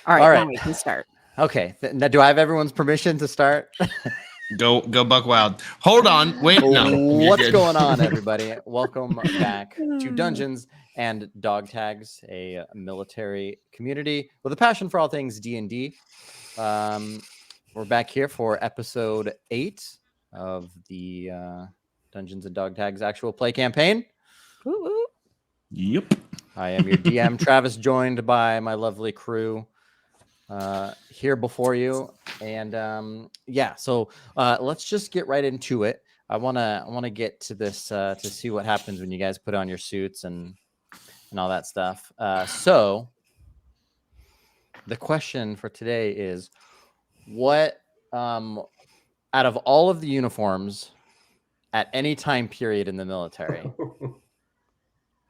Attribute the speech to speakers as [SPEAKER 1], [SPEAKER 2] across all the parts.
[SPEAKER 1] All right,
[SPEAKER 2] All
[SPEAKER 1] now
[SPEAKER 2] right.
[SPEAKER 1] we can start.
[SPEAKER 2] Okay. Now, do I have everyone's permission to start?
[SPEAKER 3] Go buck wild. Hold on. Wait, no. You're
[SPEAKER 2] What's
[SPEAKER 3] good.
[SPEAKER 2] going on, everybody? Welcome back to Dungeons and Dog Tags, a military community with a passion for all things D&D. We're back here for episode 8 of the Dungeons and Dog Tags actual play campaign.
[SPEAKER 1] Ooh, ooh.
[SPEAKER 3] Yep.
[SPEAKER 2] I am your DM, Travis, joined by my lovely crew here before you. And so let's just get right into it. I want to get to this to see what happens when you guys put on your suits and all that stuff. So the question for today is, what out of all of the uniforms at any time period in the military,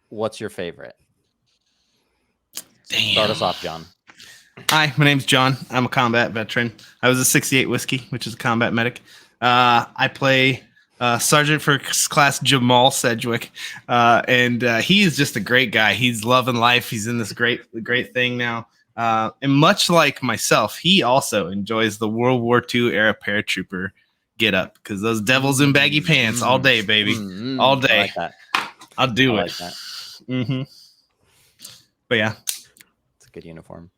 [SPEAKER 2] what's your favorite?
[SPEAKER 3] Damn.
[SPEAKER 2] Start us off, John.
[SPEAKER 3] Hi, my name's John. I'm a combat veteran. I was a 68 Whiskey, which is a combat medic. I play Sergeant First Class Jamal Sedgwick, and he's just a great guy. He's loving life. He's in this great thing now. And much like myself, he also enjoys the World War II era paratrooper get up because those devils in baggy pants all day, baby, all day.
[SPEAKER 2] I like that.
[SPEAKER 3] I'll do
[SPEAKER 2] I
[SPEAKER 3] it.
[SPEAKER 2] like that.
[SPEAKER 3] Mm-hmm. But yeah,
[SPEAKER 2] It's a good uniform.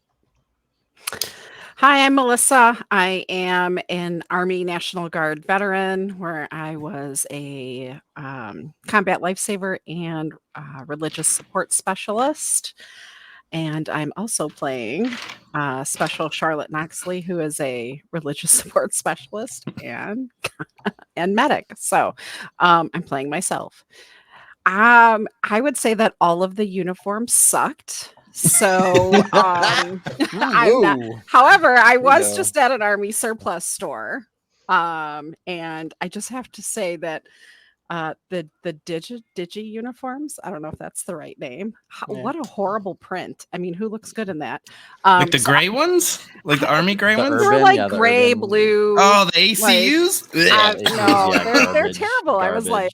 [SPEAKER 1] Hi, I'm Melissa. I am an Army National Guard veteran where I was a combat lifesaver and religious support specialist. And I'm also playing Special Charlotte Knoxley, who is a religious support specialist and medic. So I'm playing myself. I would say that all of the uniforms sucked. So I'm not. However, I was just at an Army surplus store, and I just have to say that the digi uniforms. I don't know if that's the right name. What a horrible print. I mean, who looks good in that?
[SPEAKER 3] like the gray ones, like the Army gray ones.
[SPEAKER 1] They're like gray, blue.
[SPEAKER 3] Oh, the ACUs.
[SPEAKER 1] No, they're terrible. I was like.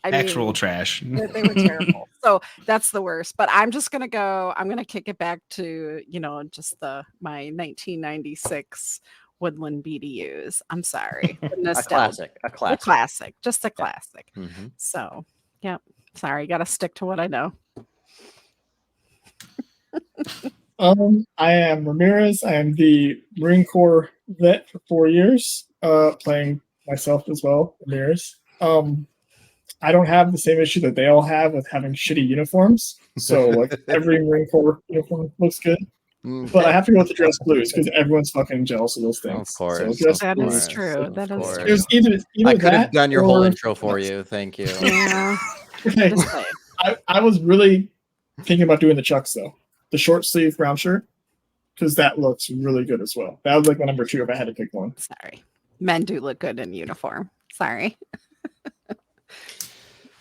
[SPEAKER 3] Actual trash.
[SPEAKER 1] They were terrible. So that's the worst. But I'm just gonna go. I'm gonna kick it back to just my 1996 Woodland BDUs. I'm sorry,
[SPEAKER 2] a classic,
[SPEAKER 1] just a classic.
[SPEAKER 2] Yeah. Mm-hmm.
[SPEAKER 1] So yeah, sorry, got to stick to what I know.
[SPEAKER 4] I am Ramirez. I am the Marine Corps vet for 4 years, playing myself as well, Ramirez. I don't have the same issue that they all have with having shitty uniforms. So like every Marine Corps uniform looks good. But I have to go with the dress blues because everyone's fucking jealous of those things.
[SPEAKER 2] Of course.
[SPEAKER 4] So
[SPEAKER 1] that is true. That is true.
[SPEAKER 4] It was either
[SPEAKER 2] I could have done your whole intro for you. Thank you.
[SPEAKER 1] Yeah.
[SPEAKER 4] Okay. I was really thinking about doing the Chucks though. The short sleeve brown shirt. Because that looks really good as well. That was like my number 2 if I had to pick one.
[SPEAKER 1] Sorry. Men do look good in uniform. Sorry.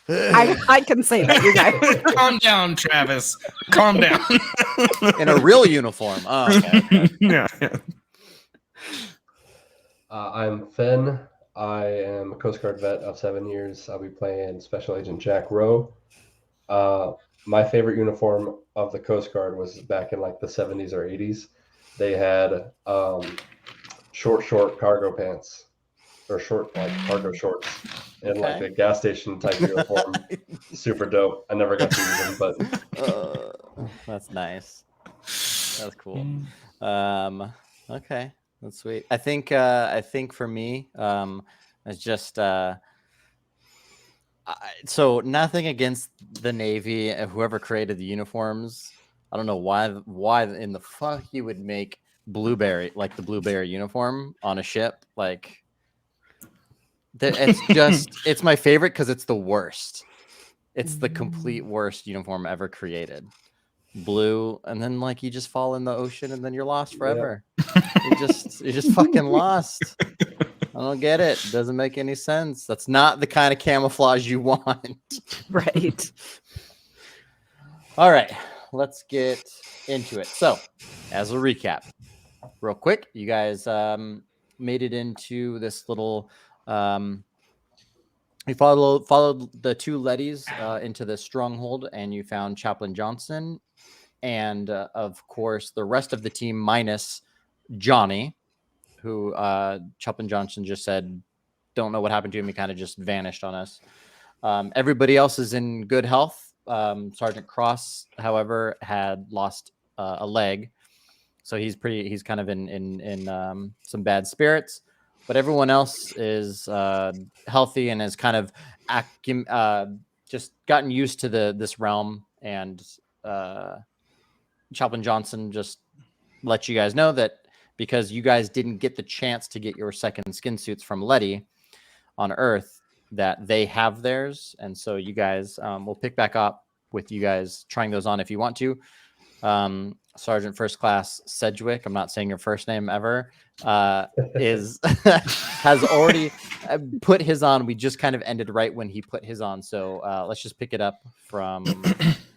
[SPEAKER 1] I can say that, you guys.
[SPEAKER 3] Calm down, Travis. Calm down.
[SPEAKER 2] In a real uniform. Oh, okay.
[SPEAKER 3] Yeah.
[SPEAKER 5] I'm Finn. I am a Coast Guard vet of 7 years. I'll be playing Special Agent Jack Rowe. My favorite uniform of the Coast Guard was back in like the 70s or 80s. They had short cargo pants. Or short, like cargo shorts, and like a gas station type uniform. Super dope. I never got to use them, but
[SPEAKER 2] that's nice. That's cool. Okay, that's sweet. I think for me, it's just so nothing against the Navy, whoever created the uniforms. I don't know why in the fuck you would make blueberry like the blueberry uniform on a ship like. It's my favorite because it's the worst. It's the complete worst uniform ever created. Blue, and then like you just fall in the ocean and then you're lost forever. Yeah. You're just fucking lost. I don't get it. Doesn't make any sense. That's not the kind of camouflage you want.
[SPEAKER 1] Right.
[SPEAKER 2] All right, let's get into it. So, as a recap, real quick, you guys made it into this little you followed the 2 leadys into the stronghold, and you found Chaplain Johnson and of course the rest of the team minus Johnny, who Chuppin Johnson just said don't know what happened to him. He kind of just vanished on us. Everybody else is in good health. Sergeant Cross, however, had lost a leg, so he's kind of in some bad spirits. But everyone else is healthy and has kind of just gotten used to this realm. And Choplin Johnson just let you guys know that because you guys didn't get the chance to get your second skin suits from Letty on Earth, that they have theirs, and so you guys will pick back up with you guys trying those on if you want to. Sergeant First Class Sedgwick, I'm not saying your first name ever, is has already put his on. We just kind of ended right when he put his on, so let's just pick it up from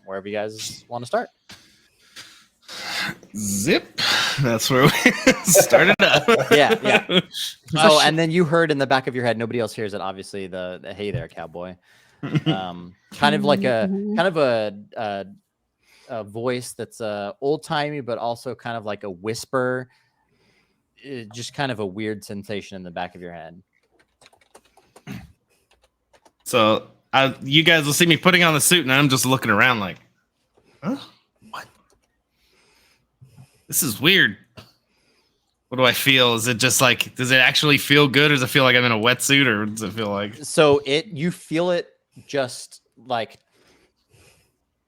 [SPEAKER 2] wherever you guys want to start.
[SPEAKER 3] Zip. That's where we started up.
[SPEAKER 2] Yeah. Oh, and then you heard in the back of your head, nobody else hears it, obviously, the hey there, cowboy. Kind of like a voice that's old timey, but also kind of like a whisper. Just kind of a weird sensation in the back of your head.
[SPEAKER 3] So you guys will see me putting on the suit, and I'm just looking around like, huh? What? This is weird. What do I feel? Is it just like, does it actually feel good, or does it feel like I'm in a wetsuit, or does it feel like?
[SPEAKER 2] So you feel it just like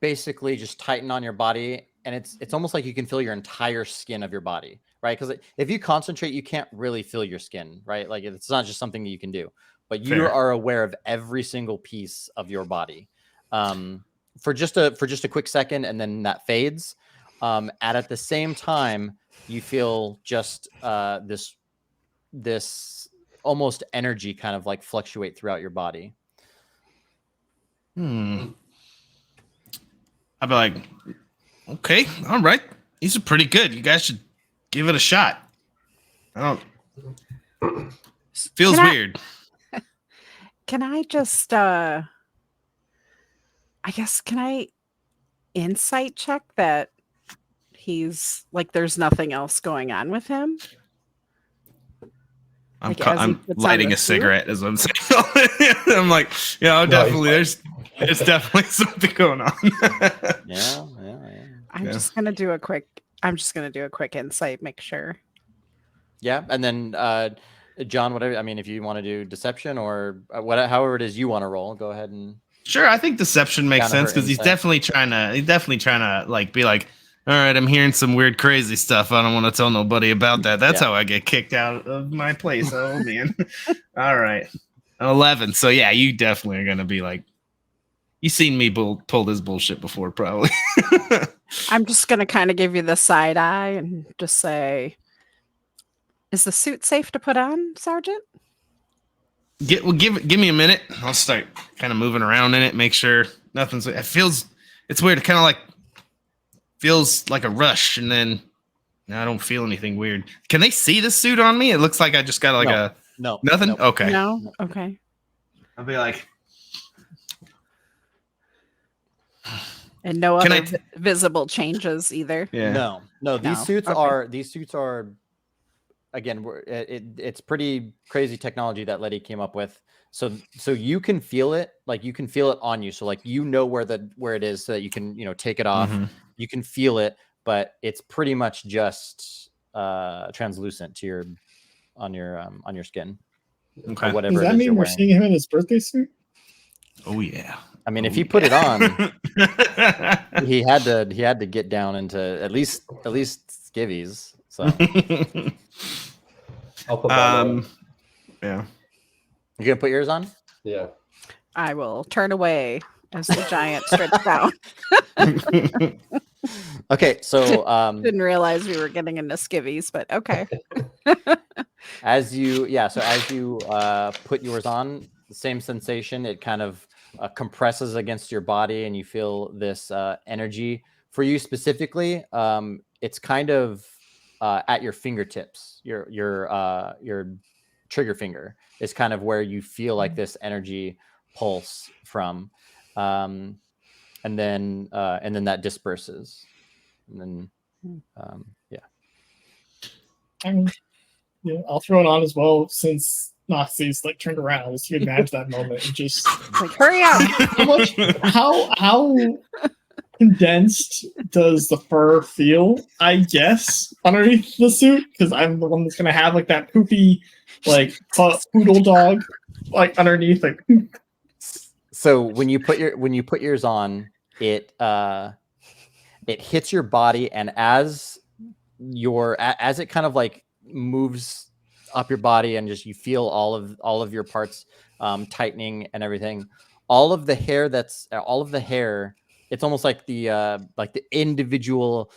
[SPEAKER 2] basically just tighten on your body, and it's almost like you can feel your entire skin of your body, right? Because if you concentrate, you can't really feel your skin, right? Like it's not just something that you can do, but you are aware of every single piece of your body for just a quick second, and then that fades. At the same time, you feel just this almost energy kind of like fluctuate throughout your body.
[SPEAKER 3] I'd be like, okay, all right, these are pretty good. You guys should give it a shot. Feels weird.
[SPEAKER 1] Can I just I guess can I insight check that he's like there's nothing else going on with him?
[SPEAKER 3] I'm lighting a cigarette as I'm saying. I'm like, yeah, definitely. There's definitely something going on.
[SPEAKER 2] Yeah.
[SPEAKER 1] I'm just gonna do a quick insight, make sure.
[SPEAKER 2] Yeah, and then John, whatever. I mean, if you want to do deception or however it is you want to roll, go ahead and.
[SPEAKER 3] Sure, I think deception makes sense because he's definitely trying to like be like, all right, I'm hearing some weird, crazy stuff. I don't want to tell nobody about that. That's how I get kicked out of my place. Oh man. All right, 11. So yeah, you definitely are gonna be like, you seen me pull this bullshit before, probably.
[SPEAKER 1] I'm just gonna kind of give you the side eye and just say, is the suit safe to put on, Sergeant?
[SPEAKER 3] Give me a minute. I'll start kind of moving around in it, make sure nothing's. It's weird. It kind of like feels like a rush, and then I don't feel anything weird. Can they see the suit on me? It looks like I just got like nothing.
[SPEAKER 2] Nope.
[SPEAKER 3] Okay.
[SPEAKER 1] No. Okay.
[SPEAKER 3] I'll be like,
[SPEAKER 1] and no other visible changes either.
[SPEAKER 3] Yeah.
[SPEAKER 2] No. These suits are. Again, it's pretty crazy technology that Letty came up with. So you can feel it, like you can feel it on you. So like where it is, so that you can take it off. Mm-hmm. You can feel it, but it's pretty much just translucent to on your skin.
[SPEAKER 3] Okay.
[SPEAKER 4] Does that mean we're seeing him in his birthday suit?
[SPEAKER 3] Oh yeah.
[SPEAKER 2] I mean, if he put it on, he had to get down into at least skivvies. So
[SPEAKER 5] I'll put that
[SPEAKER 3] yeah.
[SPEAKER 2] You gonna put yours on?
[SPEAKER 5] Yeah.
[SPEAKER 1] I will turn away as the giant stretched out.
[SPEAKER 2] Okay, so
[SPEAKER 1] didn't realize we were getting into skivvies, but okay.
[SPEAKER 2] as you put yours on, the same sensation. It kind of compresses against your body, and you feel this energy. For you specifically, it's kind of at your fingertips. Your trigger finger is kind of where you feel like this energy pulse from, and then that disperses. And then, yeah.
[SPEAKER 4] I mean, yeah, I'll throw it on as well since Nazi's like turned around. So you can imagine that moment and just
[SPEAKER 1] Like, hurry up.
[SPEAKER 4] how condensed does the fur feel? I guess underneath the suit, because I'm the one that's gonna have like that poofy like poodle dog like underneath like.
[SPEAKER 2] So when you put yours on, it hits your body, and as it kind of like moves up your body, and just you feel all of your parts tightening and everything. All of the hair, it's almost like the individual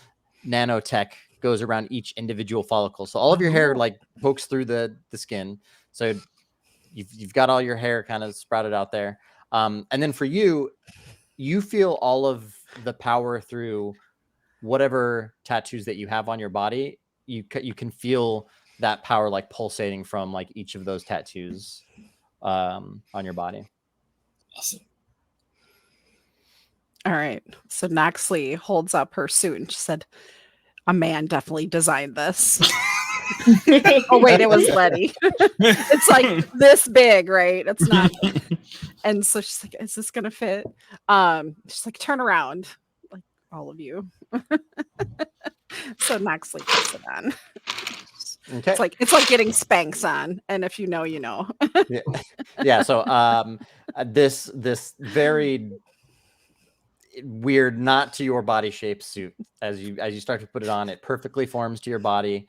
[SPEAKER 2] nanotech goes around each individual follicle. So all of your hair like pokes through the skin. So you've got all your hair kind of sprouted out there. And then for you feel all of the power through whatever tattoos that you have on your body. You can feel that power like pulsating from like each of those tattoos on your body.
[SPEAKER 4] Awesome.
[SPEAKER 1] All right. So Noxley holds up her suit and she said, "A man definitely designed this." Oh wait, it was Letty. It's like this big, right? It's not. And so she's like, "Is this gonna fit?" She's like, "Turn around, like all of you." So Noxley puts it on.
[SPEAKER 2] Okay.
[SPEAKER 1] It's like getting Spanx on, and if you know, you know.
[SPEAKER 2] Yeah. So this very weird, not to your body shape suit, as you start to put it on, it perfectly forms to your body,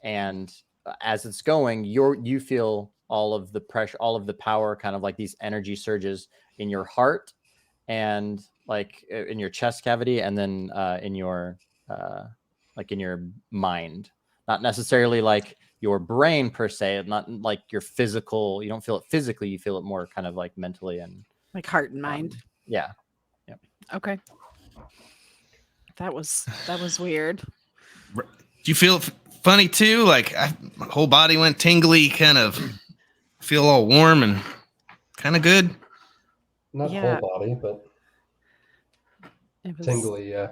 [SPEAKER 2] and as it's going, you feel all of the pressure, all of the power, kind of like these energy surges in your heart, and like in your chest cavity, and then in your mind. Not necessarily like your brain per se, not like your physical. You don't feel it physically. You feel it more kind of like mentally and
[SPEAKER 1] Like heart and mind.
[SPEAKER 2] Yeah.
[SPEAKER 1] Okay. That was weird.
[SPEAKER 3] Do you feel funny too? Like my whole body went tingly, kind of feel all warm and kind of good.
[SPEAKER 5] Not
[SPEAKER 1] Yeah.
[SPEAKER 5] whole body, but
[SPEAKER 1] It was
[SPEAKER 5] tingly. Yeah.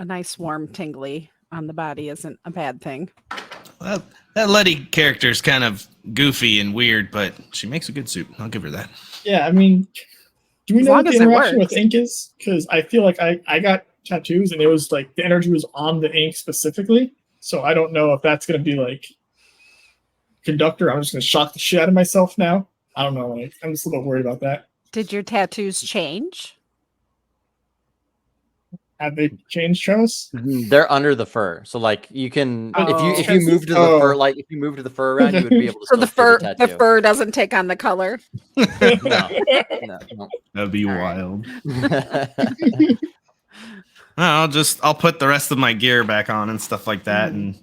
[SPEAKER 1] a nice warm tingly on the body isn't a bad thing.
[SPEAKER 3] Well, that Letty character is kind of goofy and weird, but she makes a good suit. I'll give her that.
[SPEAKER 4] Yeah, I mean, do we
[SPEAKER 1] As
[SPEAKER 4] know
[SPEAKER 1] long
[SPEAKER 4] what the
[SPEAKER 1] as it
[SPEAKER 4] interaction with
[SPEAKER 1] works.
[SPEAKER 4] ink is? Because I feel like I got tattoos and it was like the energy was on the ink specifically. So I don't know if that's gonna be like conductor. I'm just gonna shock the shit out of myself now. I don't know. Like I'm just a little worried about that.
[SPEAKER 1] Did your tattoos change?
[SPEAKER 4] Have they changed, Travis?
[SPEAKER 2] They're under the fur, so like you can if you
[SPEAKER 1] Oh.
[SPEAKER 2] move to the fur, like if you move to the fur around, you would be able to
[SPEAKER 1] So
[SPEAKER 2] still
[SPEAKER 1] the
[SPEAKER 2] see
[SPEAKER 1] fur
[SPEAKER 2] the
[SPEAKER 1] the
[SPEAKER 2] tattoo.
[SPEAKER 1] fur doesn't take on the color.
[SPEAKER 2] No.
[SPEAKER 3] That'd be
[SPEAKER 1] All right.
[SPEAKER 3] wild. I'll put the rest of my gear back on and stuff like that, and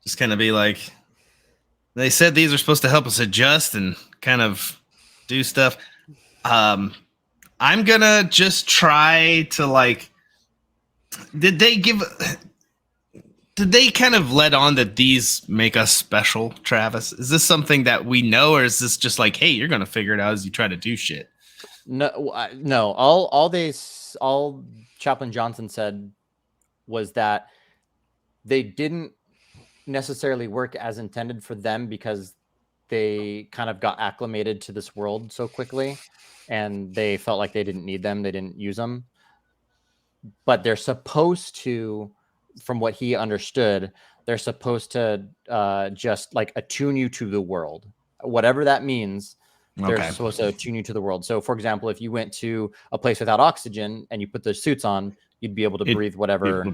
[SPEAKER 3] just kind of be like, they said these are supposed to help us adjust and kind of do stuff. I'm gonna just try to like. Did they kind of let on that these make us special, Travis? Is this something that we know, or is this just like, hey, you're gonna figure it out as you try to do shit?
[SPEAKER 2] No. All Chaplain Johnson said was that they didn't necessarily work as intended for them because they kind of got acclimated to this world so quickly, and they felt like they didn't need them. They didn't use them. But they're supposed to, from what he understood, they're supposed to just like attune you to the world, whatever that means. They're
[SPEAKER 3] Okay.
[SPEAKER 2] supposed to attune you to the world. So, for example, if you went to a place without oxygen and you put those suits on, you'd be able to breathe whatever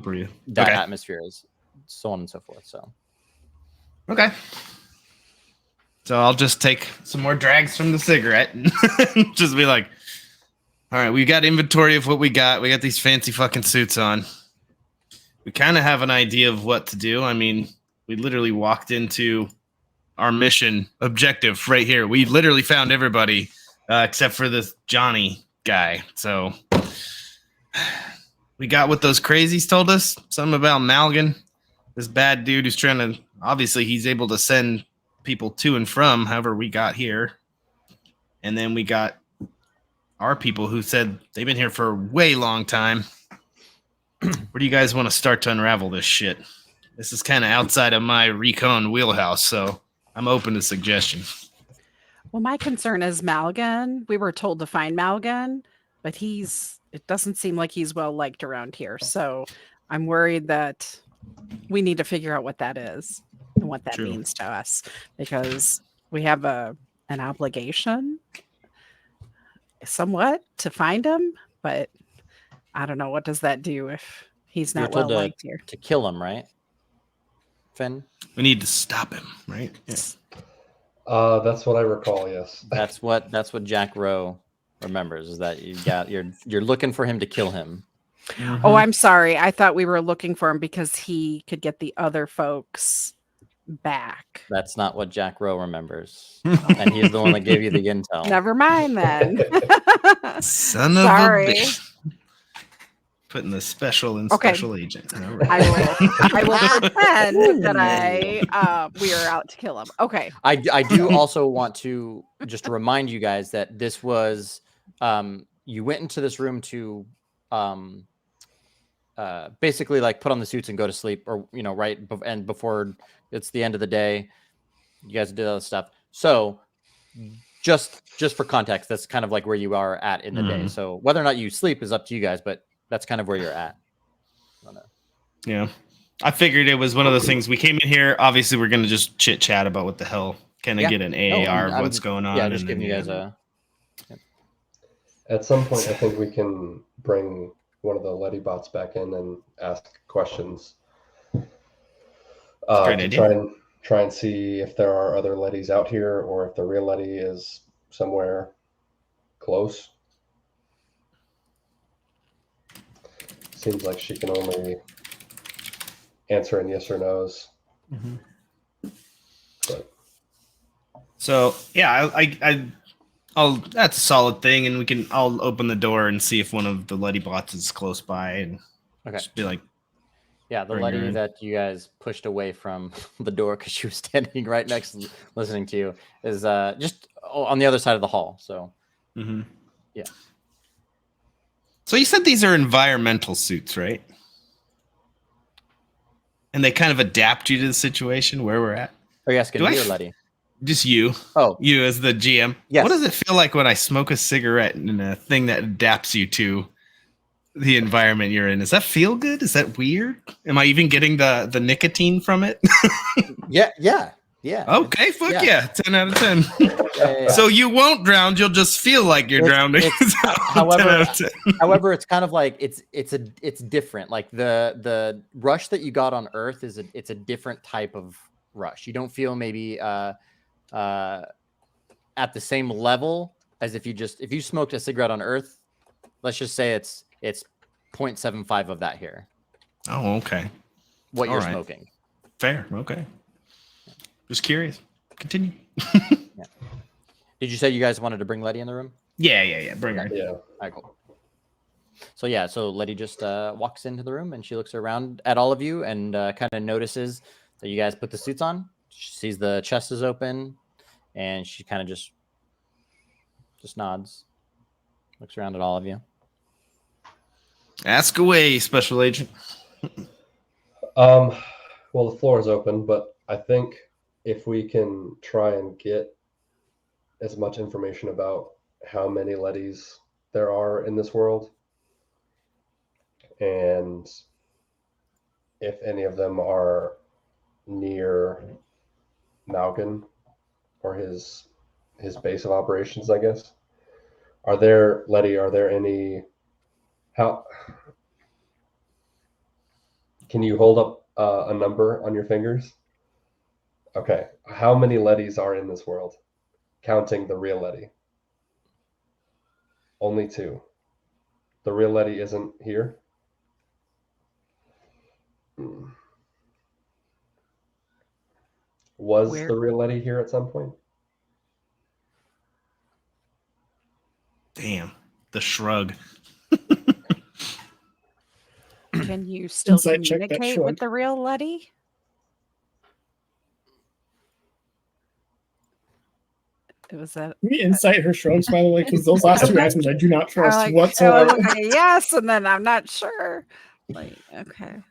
[SPEAKER 2] that atmosphere is, so on and so forth. So,
[SPEAKER 3] okay. So I'll just take some more drags from the cigarette and just be like, all right, we got inventory of what we got. We got these fancy fucking suits on. We kind of have an idea of what to do. I mean, we literally walked into our mission objective right here. We literally found everybody except for this Johnny guy. So we got what those crazies told us. Something about Malgan, this bad dude who's trying to, obviously he's able to send people to and from however we got here. And then we got our people who said they've been here for a way long time. Where do you guys want to start to unravel this shit? This is kind of outside of my recon wheelhouse, so I'm open to suggestions.
[SPEAKER 1] Well, my concern is Malgan. We were told to find Malgan, but it doesn't seem like he's well liked around here. So I'm worried that we need to figure out what that is and what that
[SPEAKER 3] True.
[SPEAKER 1] means to us, because we have an obligation somewhat to find him, but I don't know, what does that do if he's
[SPEAKER 2] You were
[SPEAKER 1] not well
[SPEAKER 2] told
[SPEAKER 1] liked here?
[SPEAKER 2] to kill him, right, Finn?
[SPEAKER 3] We need to stop him, right? Yeah.
[SPEAKER 5] That's what I recall. Yes.
[SPEAKER 2] That's what Jack Rowe remembers, is that you're looking for him to kill him.
[SPEAKER 1] Oh, I'm sorry. I thought we were looking for him because he could get the other folks back.
[SPEAKER 2] That's not what Jack Rowe remembers, and he's the one that gave you the intel.
[SPEAKER 1] Never mind then.
[SPEAKER 3] Son of
[SPEAKER 1] Sorry.
[SPEAKER 3] a bitch. Putting the special in
[SPEAKER 1] Okay.
[SPEAKER 3] special agent. All right.
[SPEAKER 1] I will pretend that we are out to kill him. Okay.
[SPEAKER 2] I do also want to just remind you guys that this was you went into this room to basically like put on the suits and go to sleep, or and before it's the end of the day, you guys did other stuff. So just for context, that's kind of like where you are at in the day. So whether or not you sleep is up to you guys, but that's kind of where you're at.
[SPEAKER 3] Yeah. I figured it was one of those things. We came in here, obviously we're going to just chit chat about what the hell, kind of get an AAR of what's going on.
[SPEAKER 2] Yeah, just giving you guys a...
[SPEAKER 5] At some point, I think we can bring one of the Letty bots back in and ask questions to try and see if there are other Lettys out here, or if the real Letty is somewhere close. Seems like she can only answer in yes or no's. But.
[SPEAKER 3] So yeah, I'll that's a solid thing, and I'll open the door and see if one of the Letty bots is close by, and just be like,
[SPEAKER 2] yeah, the Letty that you guys pushed away from the door because she was standing right next to listening to you is just on the other side of the hall. So yeah.
[SPEAKER 3] So you said these are environmental suits, right? And they kind of adapt you to the situation where we're at.
[SPEAKER 2] Are you asking me or Letty?
[SPEAKER 3] Just you.
[SPEAKER 2] Oh,
[SPEAKER 3] you as the GM.
[SPEAKER 2] Yes.
[SPEAKER 3] What does it feel like when I smoke a cigarette in a thing that adapts you to the environment you're in? Does that feel good? Is that weird? Am I even getting the nicotine from it?
[SPEAKER 2] Yeah.
[SPEAKER 3] Okay, fuck yeah. 10 out of 10.
[SPEAKER 2] Yeah.
[SPEAKER 3] So you won't drown, you'll just feel like you're drowning.
[SPEAKER 2] However, it's kind of like it's different. Like the rush that you got on Earth it's a different type of rush. You don't feel maybe at the same level as if you smoked a cigarette on Earth. Let's just say it's 0.75 of that here.
[SPEAKER 3] Oh, okay.
[SPEAKER 2] What you're smoking.
[SPEAKER 3] Fair. Okay. Just curious. Continue.
[SPEAKER 2] Yeah. Did you say you guys wanted to bring Letty in the room?
[SPEAKER 3] Yeah. Bring her.
[SPEAKER 5] Yeah.
[SPEAKER 2] All right, cool. So Letty just walks into the room and she looks around at all of you and kind of notices that you guys put the suits on. She sees the chest is open and she kind of just nods, looks around at all of you.
[SPEAKER 3] Ask away, Special Agent.
[SPEAKER 5] Well, the floor is open, but I think if we can try and get as much information about how many Lettys there are in this world, and if any of them are near Malgan or his base of operations, I guess. Are there any? How can you hold up a number on your fingers? Okay, how many Lettys are in this world, counting the real Letty? Only 2. The real Letty isn't here. Was the real Letty here at some point?
[SPEAKER 3] Damn, the shrug.
[SPEAKER 1] Can you still
[SPEAKER 4] Insight check that
[SPEAKER 1] communicate
[SPEAKER 4] shrug.
[SPEAKER 1] with the real Letty? Was that?
[SPEAKER 4] Can we insight her shrugs, by the way? Because those last 2 items I do not trust
[SPEAKER 1] I was
[SPEAKER 4] whatsoever.
[SPEAKER 1] like, yes, and then I'm not sure. Like, okay.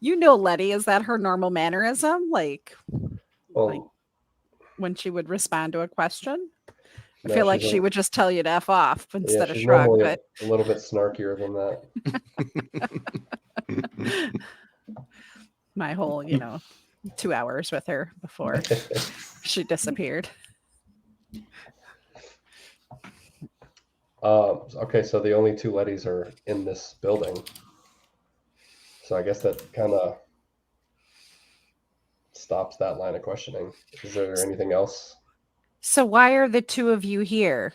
[SPEAKER 1] You know Letty, is that her normal mannerism? Like
[SPEAKER 5] Well,
[SPEAKER 1] when she would respond to a question? I
[SPEAKER 5] no,
[SPEAKER 1] feel like
[SPEAKER 5] she's
[SPEAKER 1] she would just tell you to F off
[SPEAKER 5] yeah,
[SPEAKER 1] instead of
[SPEAKER 5] she's
[SPEAKER 1] shrug,
[SPEAKER 5] normally
[SPEAKER 1] but
[SPEAKER 5] a little bit snarkier than
[SPEAKER 1] my whole, 2 hours with her before
[SPEAKER 5] that.
[SPEAKER 1] she disappeared.
[SPEAKER 5] Okay, so the only two Lettys are in this building. So I guess that kind of stops that line of questioning. Is there anything else?
[SPEAKER 1] So why are the two of you here?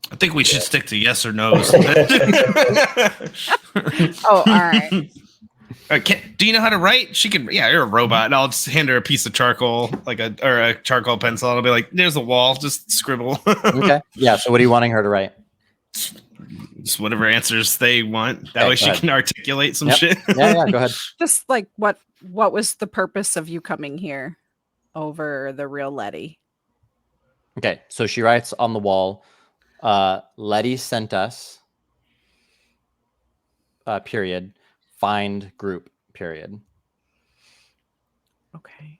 [SPEAKER 3] I think we should stick to yes or no's.
[SPEAKER 1] Oh, all right.
[SPEAKER 3] Do you know how to write? She can. Yeah, you're a robot. And I'll just hand her a piece of charcoal, or a charcoal pencil. I'll be like, "There's a wall. Just scribble."
[SPEAKER 2] Okay. Yeah. So what are you wanting her to write?
[SPEAKER 3] Just whatever answers they want. That way she can articulate some shit.
[SPEAKER 2] Yeah. Go ahead.
[SPEAKER 1] Just like what was the purpose of you coming here over the real Letty?
[SPEAKER 2] Okay. So she writes on the wall, Letty sent us, period, find group, period.
[SPEAKER 1] Okay.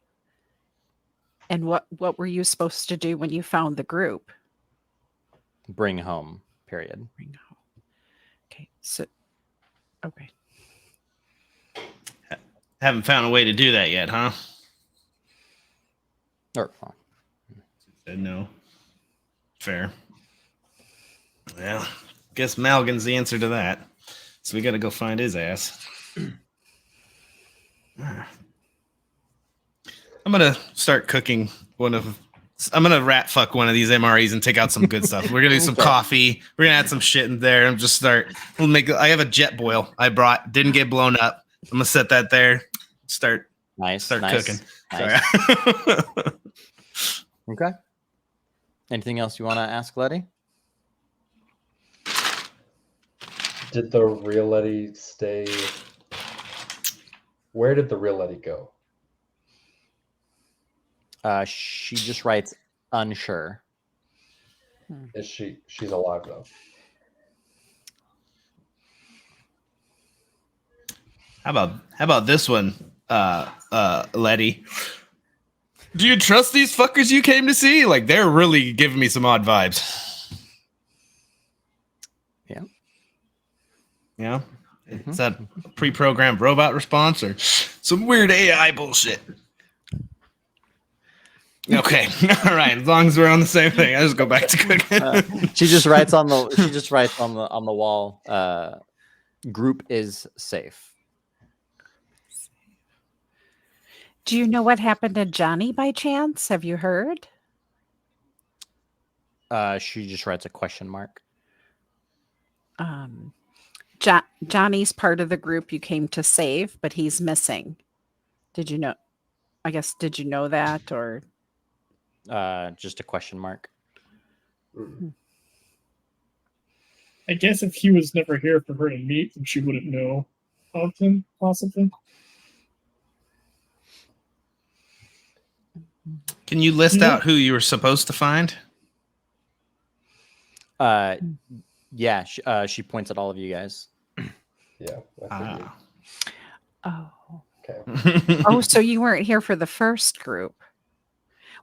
[SPEAKER 1] And what were you supposed to do when you found the group?
[SPEAKER 2] Bring home, period.
[SPEAKER 1] Bring home. Okay. So, okay.
[SPEAKER 3] Haven't found a way to do that yet, huh?
[SPEAKER 2] Or,
[SPEAKER 3] Said no. Fair. Well, guess Malgan's the answer to that. So we got to go find his ass. I'm gonna start cooking I'm gonna rat fuck one of these MREs and take out some good stuff. We're gonna do some coffee. We're gonna add some shit in there and just I have a jet boil I brought, didn't get blown up. I'm gonna set that there. Start cooking.
[SPEAKER 2] Nice. Okay. Anything else you want to ask Letty?
[SPEAKER 5] Did the real Letty stay? Where did the real Letty go?
[SPEAKER 2] She just writes unsure.
[SPEAKER 5] Is she's alive though?
[SPEAKER 3] How about this one, Letty? Do you trust these fuckers you came to see? Like, they're really giving me some odd vibes.
[SPEAKER 2] Yeah.
[SPEAKER 3] Yeah. Is that a pre-programmed robot response or some weird AI bullshit? Okay. All right. As long as we're on the same thing, I just go back to cooking.
[SPEAKER 2] She just writes on the wall. Group is safe.
[SPEAKER 1] Do you know what happened to Johnny by chance? Have you heard?
[SPEAKER 2] She just writes a question mark.
[SPEAKER 1] Johnny's part of the group you came to save, but he's missing. Did you know? I guess, did you know that, or
[SPEAKER 2] Just a question mark.
[SPEAKER 4] I guess if he was never here for her to meet, then she wouldn't know of him, possibly.
[SPEAKER 3] Can you list out who you were supposed to find?
[SPEAKER 2] Yeah. She points at all of you guys.
[SPEAKER 5] Yeah. I figured.
[SPEAKER 1] oh,
[SPEAKER 5] Okay.
[SPEAKER 1] oh, so you weren't here for the first group?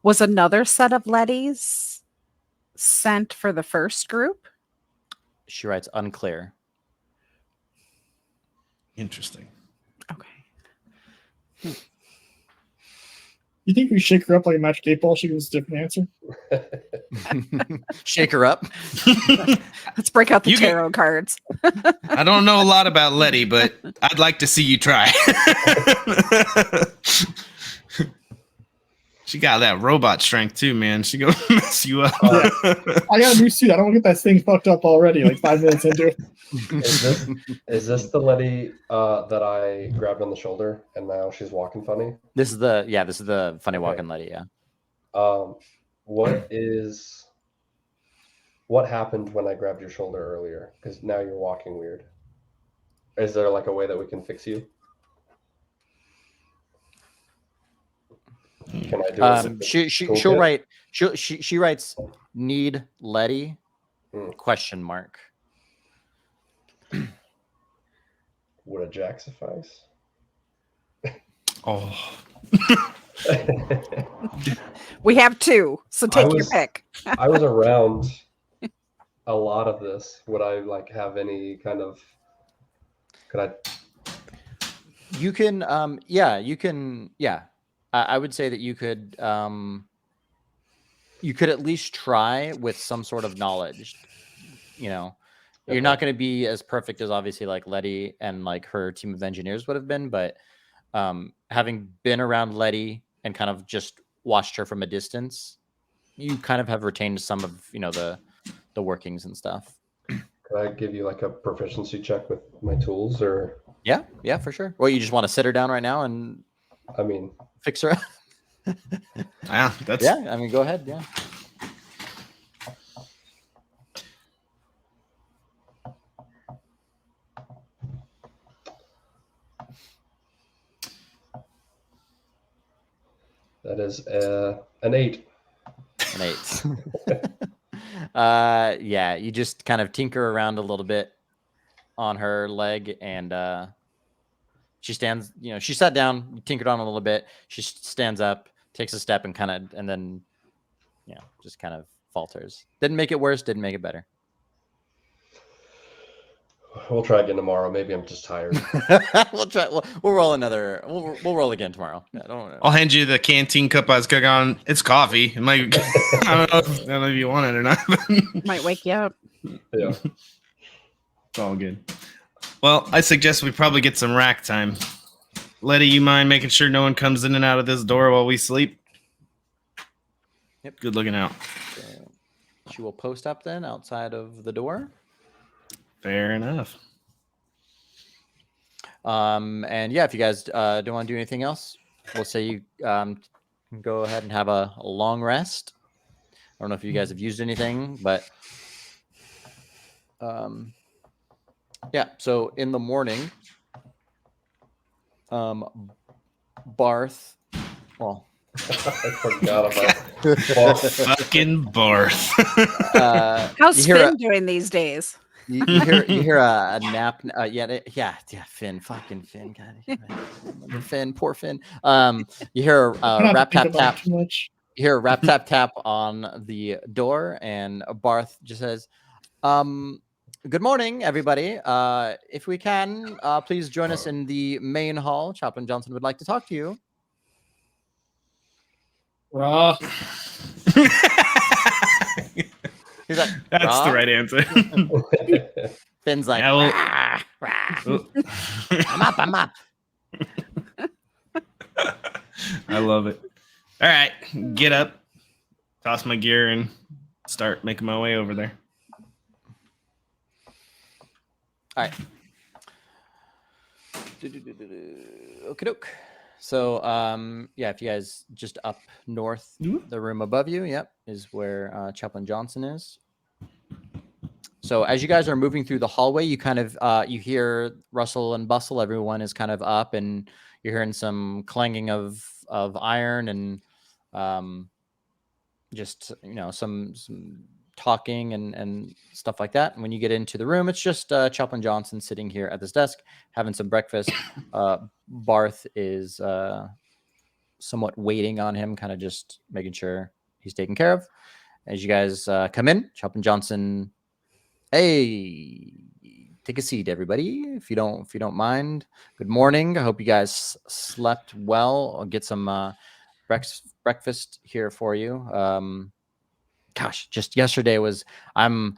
[SPEAKER 1] Was another set of Lettys sent for the first group?
[SPEAKER 2] She writes unclear.
[SPEAKER 3] Interesting.
[SPEAKER 1] Okay.
[SPEAKER 4] You think we shake her up like a magic 8-ball? She gives us a different answer.
[SPEAKER 2] Shake her up.
[SPEAKER 1] Let's break out the tarot cards.
[SPEAKER 3] I don't know a lot about Letty, but I'd like to see you try. She got that robot strength too, man. She gonna mess you up.
[SPEAKER 4] I got a new suit. I don't want to get that thing fucked up already, like 5 minutes into it.
[SPEAKER 5] Is this the Letty that I grabbed on the shoulder and now she's walking funny?
[SPEAKER 2] This is the funny walking Letty. Yeah.
[SPEAKER 5] What happened when I grabbed your shoulder earlier? Because now you're walking weird. Is there like a way that we can fix you? Can I do it?
[SPEAKER 2] She'll write. She writes need Letty ? Question mark.
[SPEAKER 5] Would a jack suffice?
[SPEAKER 3] Oh,
[SPEAKER 1] We have 2, so take your pick.
[SPEAKER 5] I was around a lot of this. Would I like have any kind of? Could I?
[SPEAKER 2] You can. You can. Yeah. I would say that you could. You could at least try with some sort of knowledge. You know, you're not going to be as perfect as obviously like Letty and like her team of engineers would have been, but having been around Letty and kind of just watched her from a distance, you kind of have retained some of the workings and stuff.
[SPEAKER 5] Could I give you like a proficiency check with my tools, or?
[SPEAKER 2] Yeah, for sure. Well, you just want to sit her down right now and
[SPEAKER 5] I mean,
[SPEAKER 2] fix her up.
[SPEAKER 3] yeah, that's
[SPEAKER 2] Yeah, I mean, go ahead. Yeah.
[SPEAKER 5] that is an 8.
[SPEAKER 2] An 8. Yeah, you just kind of tinker around a little bit on her leg, and she stands. She sat down, you tinkered on a little bit. She stands up, takes a step, and then just kind of falters. Didn't make it worse. Didn't make it better.
[SPEAKER 5] We'll try again tomorrow. Maybe I'm just tired.
[SPEAKER 2] We'll try. We'll roll another. We'll roll again tomorrow. Yeah, don't
[SPEAKER 3] I'll hand you the canteen cup I was cooking on. It's coffee. It might, I don't know if you want it or not.
[SPEAKER 1] Might wake you up.
[SPEAKER 5] Yeah.
[SPEAKER 3] It's all good. Well, I suggest we probably get some rack time. Letty, you mind making sure no one comes in and out of this door while we sleep?
[SPEAKER 2] Yep.
[SPEAKER 3] Good looking out.
[SPEAKER 2] So she will post up then outside of the door.
[SPEAKER 3] Fair enough.
[SPEAKER 2] And yeah, if you guys don't want to do anything else, we'll say you can go ahead and have a long rest. I don't know if you guys have used anything, but yeah. So in the morning, Barth. Well,
[SPEAKER 5] I forgot about
[SPEAKER 3] Fucking Barth.
[SPEAKER 1] How's
[SPEAKER 2] you hear
[SPEAKER 1] Finn doing these days?
[SPEAKER 2] you hear a nap. Yeah. Fucking Finn. God, Finn, poor Finn. You hear a rap tap tap.
[SPEAKER 4] Too much.
[SPEAKER 2] You hear a rap tap tap on the door, and Barth just says, "Good morning, everybody. If we can, please join us in the main hall. Chaplain Johnson would like to talk to you."
[SPEAKER 4] Rah.
[SPEAKER 2] He's like,
[SPEAKER 3] That's
[SPEAKER 2] "Rob?"
[SPEAKER 3] the right answer.
[SPEAKER 2] Finn's like,
[SPEAKER 3] Yeah, well-
[SPEAKER 2] "Rah, rah. I'm up.
[SPEAKER 3] I love it. All right, get up, toss my gear, and start making my way over there.
[SPEAKER 2] All right. Okie doke. So, yeah, if you guys just up north, the room above you, yep, is where Chaplain Johnson is. So as you guys are moving through the hallway, you kind of you hear rustle and bustle. Everyone is kind of up, and you're hearing some clanging of iron and just some talking and stuff like that. And when you get into the room, it's just Chaplain Johnson sitting here at this desk having some breakfast. Barth is somewhat waiting on him, kind of just making sure he's taken care of. As you guys come in, Chaplain Johnson, hey, take a seat, everybody, if you don't mind. Good morning. I hope you guys slept well. I'll get some breakfast here for you. Gosh, just yesterday was I'm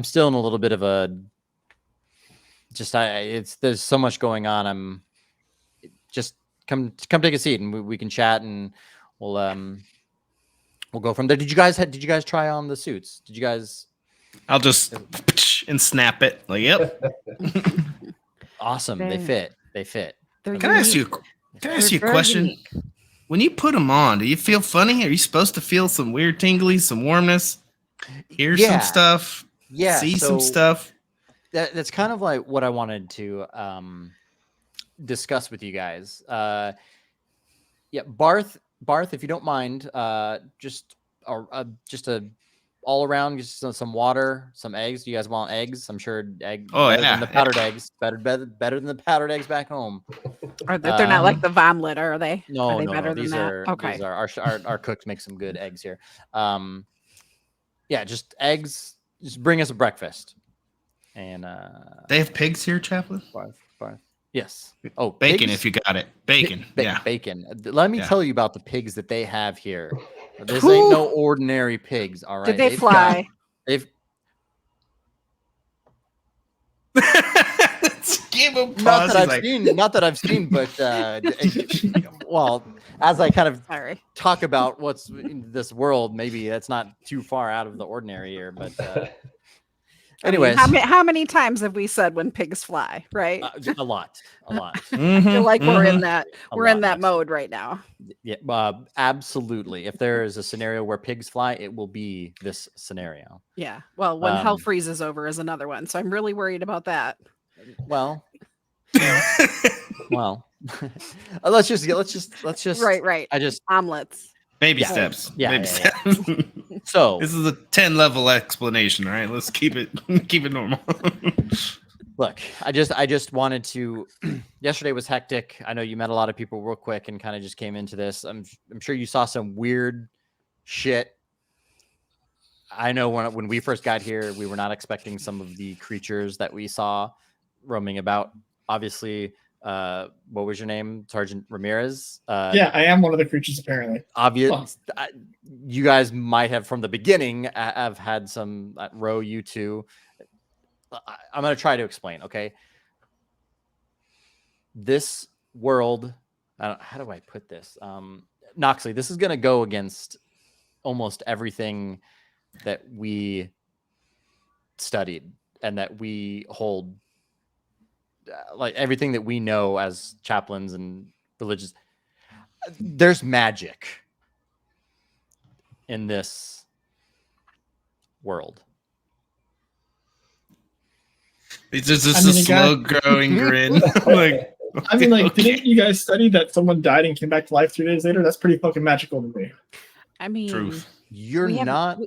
[SPEAKER 2] still in a little bit of a there's so much going on. I'm just come take a seat and we can chat and we'll go from there. Did you guys try on the suits? Did you guys?
[SPEAKER 3] I'll just and snap it. Like, yep.
[SPEAKER 2] Awesome. They fit.
[SPEAKER 3] Can I ask you a question?
[SPEAKER 1] Unique.
[SPEAKER 3] When you put them on, do you feel funny? Are you supposed to feel some weird tingly, some warmness, hear some stuff, see some stuff?
[SPEAKER 2] That's kind of like what I wanted to discuss with you guys. Yeah, Barth Barth, if you don't mind, just a all around, just some water, some eggs. Do you guys want eggs? I'm sure better than the powdered eggs. Better than the powdered eggs back home.
[SPEAKER 1] Or they're not like the Vomlet, are they?
[SPEAKER 2] No,
[SPEAKER 1] are they
[SPEAKER 2] no,
[SPEAKER 1] better
[SPEAKER 2] no.
[SPEAKER 1] than
[SPEAKER 2] These
[SPEAKER 1] that?
[SPEAKER 2] are
[SPEAKER 1] Okay.
[SPEAKER 2] these are our cooks make some good eggs here. Yeah, just eggs. Just bring us a breakfast. And
[SPEAKER 3] they have pigs here, Chaplain.
[SPEAKER 2] Barth. Yes. Oh,
[SPEAKER 3] bacon
[SPEAKER 2] pigs?
[SPEAKER 3] if you got it. Bacon. Yeah.
[SPEAKER 2] Bacon. Let me tell you about the pigs that they have here. This
[SPEAKER 1] Who-
[SPEAKER 2] ain't no ordinary pigs, all right?
[SPEAKER 1] Did they fly?
[SPEAKER 2] They've
[SPEAKER 3] Give him
[SPEAKER 2] not that I've seen, but well, as I kind of talk about what's in this world, maybe that's not too far out of the ordinary here. But anyways,
[SPEAKER 1] how many times have we said when pigs fly? Right,
[SPEAKER 2] a lot.
[SPEAKER 1] I feel like we're in that mode right now.
[SPEAKER 2] Yeah, absolutely. If there is a scenario where pigs fly, it will be this scenario.
[SPEAKER 1] Yeah. Well, when hell freezes over is another one, so I'm really worried about that.
[SPEAKER 2] Well, let's just
[SPEAKER 1] right. Omelets.
[SPEAKER 3] Baby steps.
[SPEAKER 2] Yeah.
[SPEAKER 3] Steps.
[SPEAKER 2] So
[SPEAKER 3] this is a 10-level explanation. All right, let's keep it normal.
[SPEAKER 2] Look, I just wanted to. Yesterday was hectic. I know you met a lot of people real quick and kind of just came into this. I'm sure you saw some weird shit. I know when we first got here, we were not expecting some of the creatures that we saw roaming about. Obviously, what was your name, Sergeant Ramirez?
[SPEAKER 4] Yeah, I am one of the creatures apparently.
[SPEAKER 2] Obvious. You guys might have from the beginning have had some row. You two. I'm going to try to explain. Okay. This world. How do I put this? Noxley, this is going to go against almost everything that we studied and that we hold, like everything that we know as chaplains and religious. There's magic in this world.
[SPEAKER 3] It's just a slow growing grin. Like,
[SPEAKER 4] didn't you guys study that someone died and came back to life 3 days later? That's pretty fucking magical to me.
[SPEAKER 1] I mean,
[SPEAKER 3] truth.
[SPEAKER 2] You're not.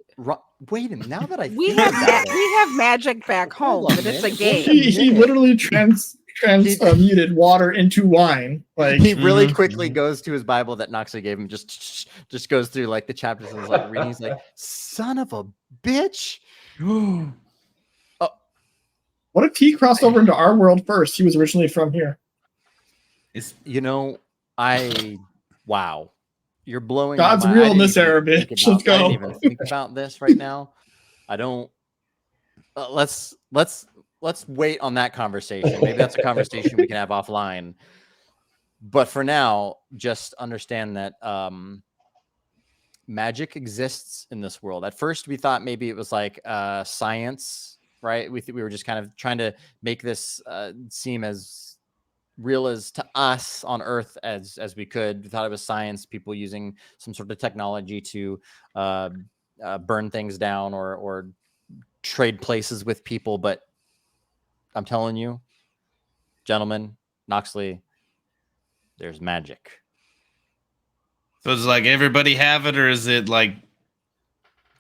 [SPEAKER 2] Wait a minute. Now that
[SPEAKER 1] we have magic back home, but it's a game.
[SPEAKER 4] He literally transmuted water into wine. Like
[SPEAKER 2] he really quickly goes to his Bible that Noxley gave him. Just goes through like the chapters and is like reading. He's like, "Son of a bitch."
[SPEAKER 4] What if he crossed over into our world first? He was originally from here.
[SPEAKER 2] Wow. You're blowing
[SPEAKER 4] God's
[SPEAKER 2] my mind.
[SPEAKER 4] real in this era, bitch. Let's go.
[SPEAKER 2] I didn't even think about this right now. I don't. Let's wait on that conversation. Maybe that's a conversation we can have offline. But for now, just understand that magic exists in this world. At first, we thought maybe it was like science, right? We were just kind of trying to make this seem as real as to us on Earth as we could. We thought it was science, people using some sort of technology to burn things down or trade places with people. But I'm telling you, gentlemen, Noxley, there's magic.
[SPEAKER 3] So it's like everybody have it, or is it like,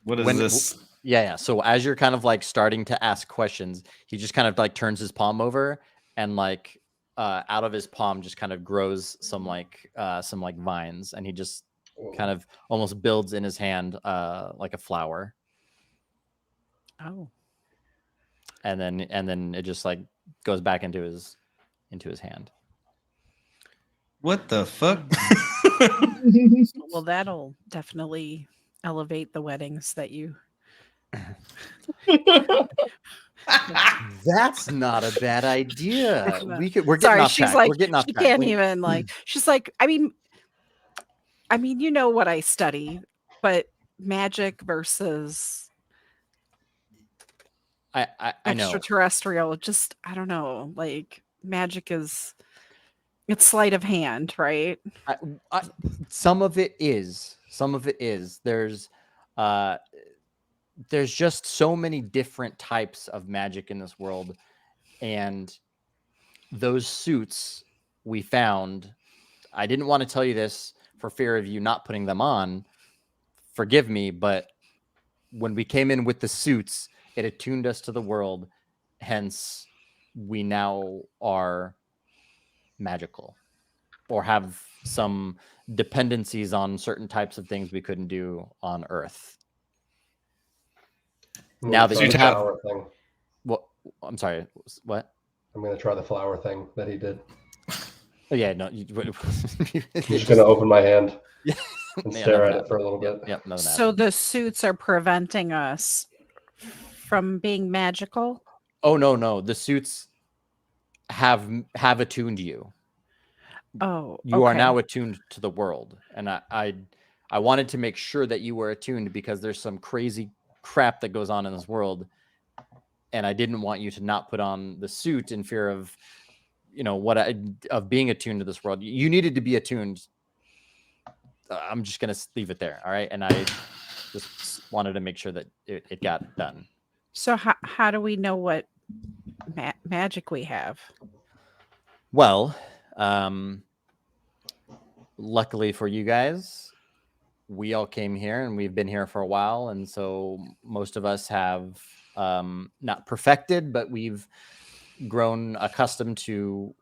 [SPEAKER 3] what is this?
[SPEAKER 2] Yeah. So as you're kind of like starting to ask questions, he just kind of like turns his palm over and like out of his palm just kind of grows some vines, and he just kind of almost builds in his hand like a flower.
[SPEAKER 1] Oh.
[SPEAKER 2] And then it just like goes back into his hand.
[SPEAKER 3] What the fuck?
[SPEAKER 1] Well, that'll definitely elevate the weddings that you.
[SPEAKER 2] That's not a bad idea. We're getting
[SPEAKER 1] Sorry,
[SPEAKER 2] off
[SPEAKER 1] she's
[SPEAKER 2] track.
[SPEAKER 1] like,
[SPEAKER 2] We're getting off
[SPEAKER 1] she
[SPEAKER 2] track.
[SPEAKER 1] can't even like. She's like, I mean, you know what I study, but magic versus
[SPEAKER 2] I know.
[SPEAKER 1] extraterrestrial. Just I don't know. Like magic is. It's sleight of hand, right?
[SPEAKER 2] Some of it is. There's just so many different types of magic in this world, and those suits we found. I didn't want to tell you this for fear of you not putting them on, forgive me, but when we came in with the suits, it attuned us to the world. Hence, we now are magical or have some dependencies on certain types of things we couldn't do on Earth. Now that
[SPEAKER 5] try
[SPEAKER 2] you
[SPEAKER 5] the
[SPEAKER 2] have,
[SPEAKER 5] flower thing.
[SPEAKER 2] what? I'm sorry. What?
[SPEAKER 5] I'm gonna try the flower thing that he did.
[SPEAKER 2] Oh yeah, no.
[SPEAKER 5] I'm just gonna open my hand
[SPEAKER 2] Yeah.
[SPEAKER 5] and
[SPEAKER 2] Yeah,
[SPEAKER 5] stare
[SPEAKER 2] nothing
[SPEAKER 5] at it for a little
[SPEAKER 2] happened.
[SPEAKER 5] bit.
[SPEAKER 2] Yep, nothing
[SPEAKER 1] So
[SPEAKER 2] happened.
[SPEAKER 1] the suits are preventing us from being magical?
[SPEAKER 2] Oh no, the suits have attuned you.
[SPEAKER 1] Oh,
[SPEAKER 2] You are
[SPEAKER 1] okay.
[SPEAKER 2] now attuned to the world, and I wanted to make sure that you were attuned because there's some crazy crap that goes on in this world, and I didn't want you to not put on the suit in fear of, of being attuned to this world. You needed to be attuned. I'm just gonna leave it there, all right? And I just wanted to make sure that it got done.
[SPEAKER 1] So how do we know what magic we have?
[SPEAKER 2] Well, luckily for you guys, we all came here and we've been here for a while, and so most of us have not perfected, but we've grown accustomed to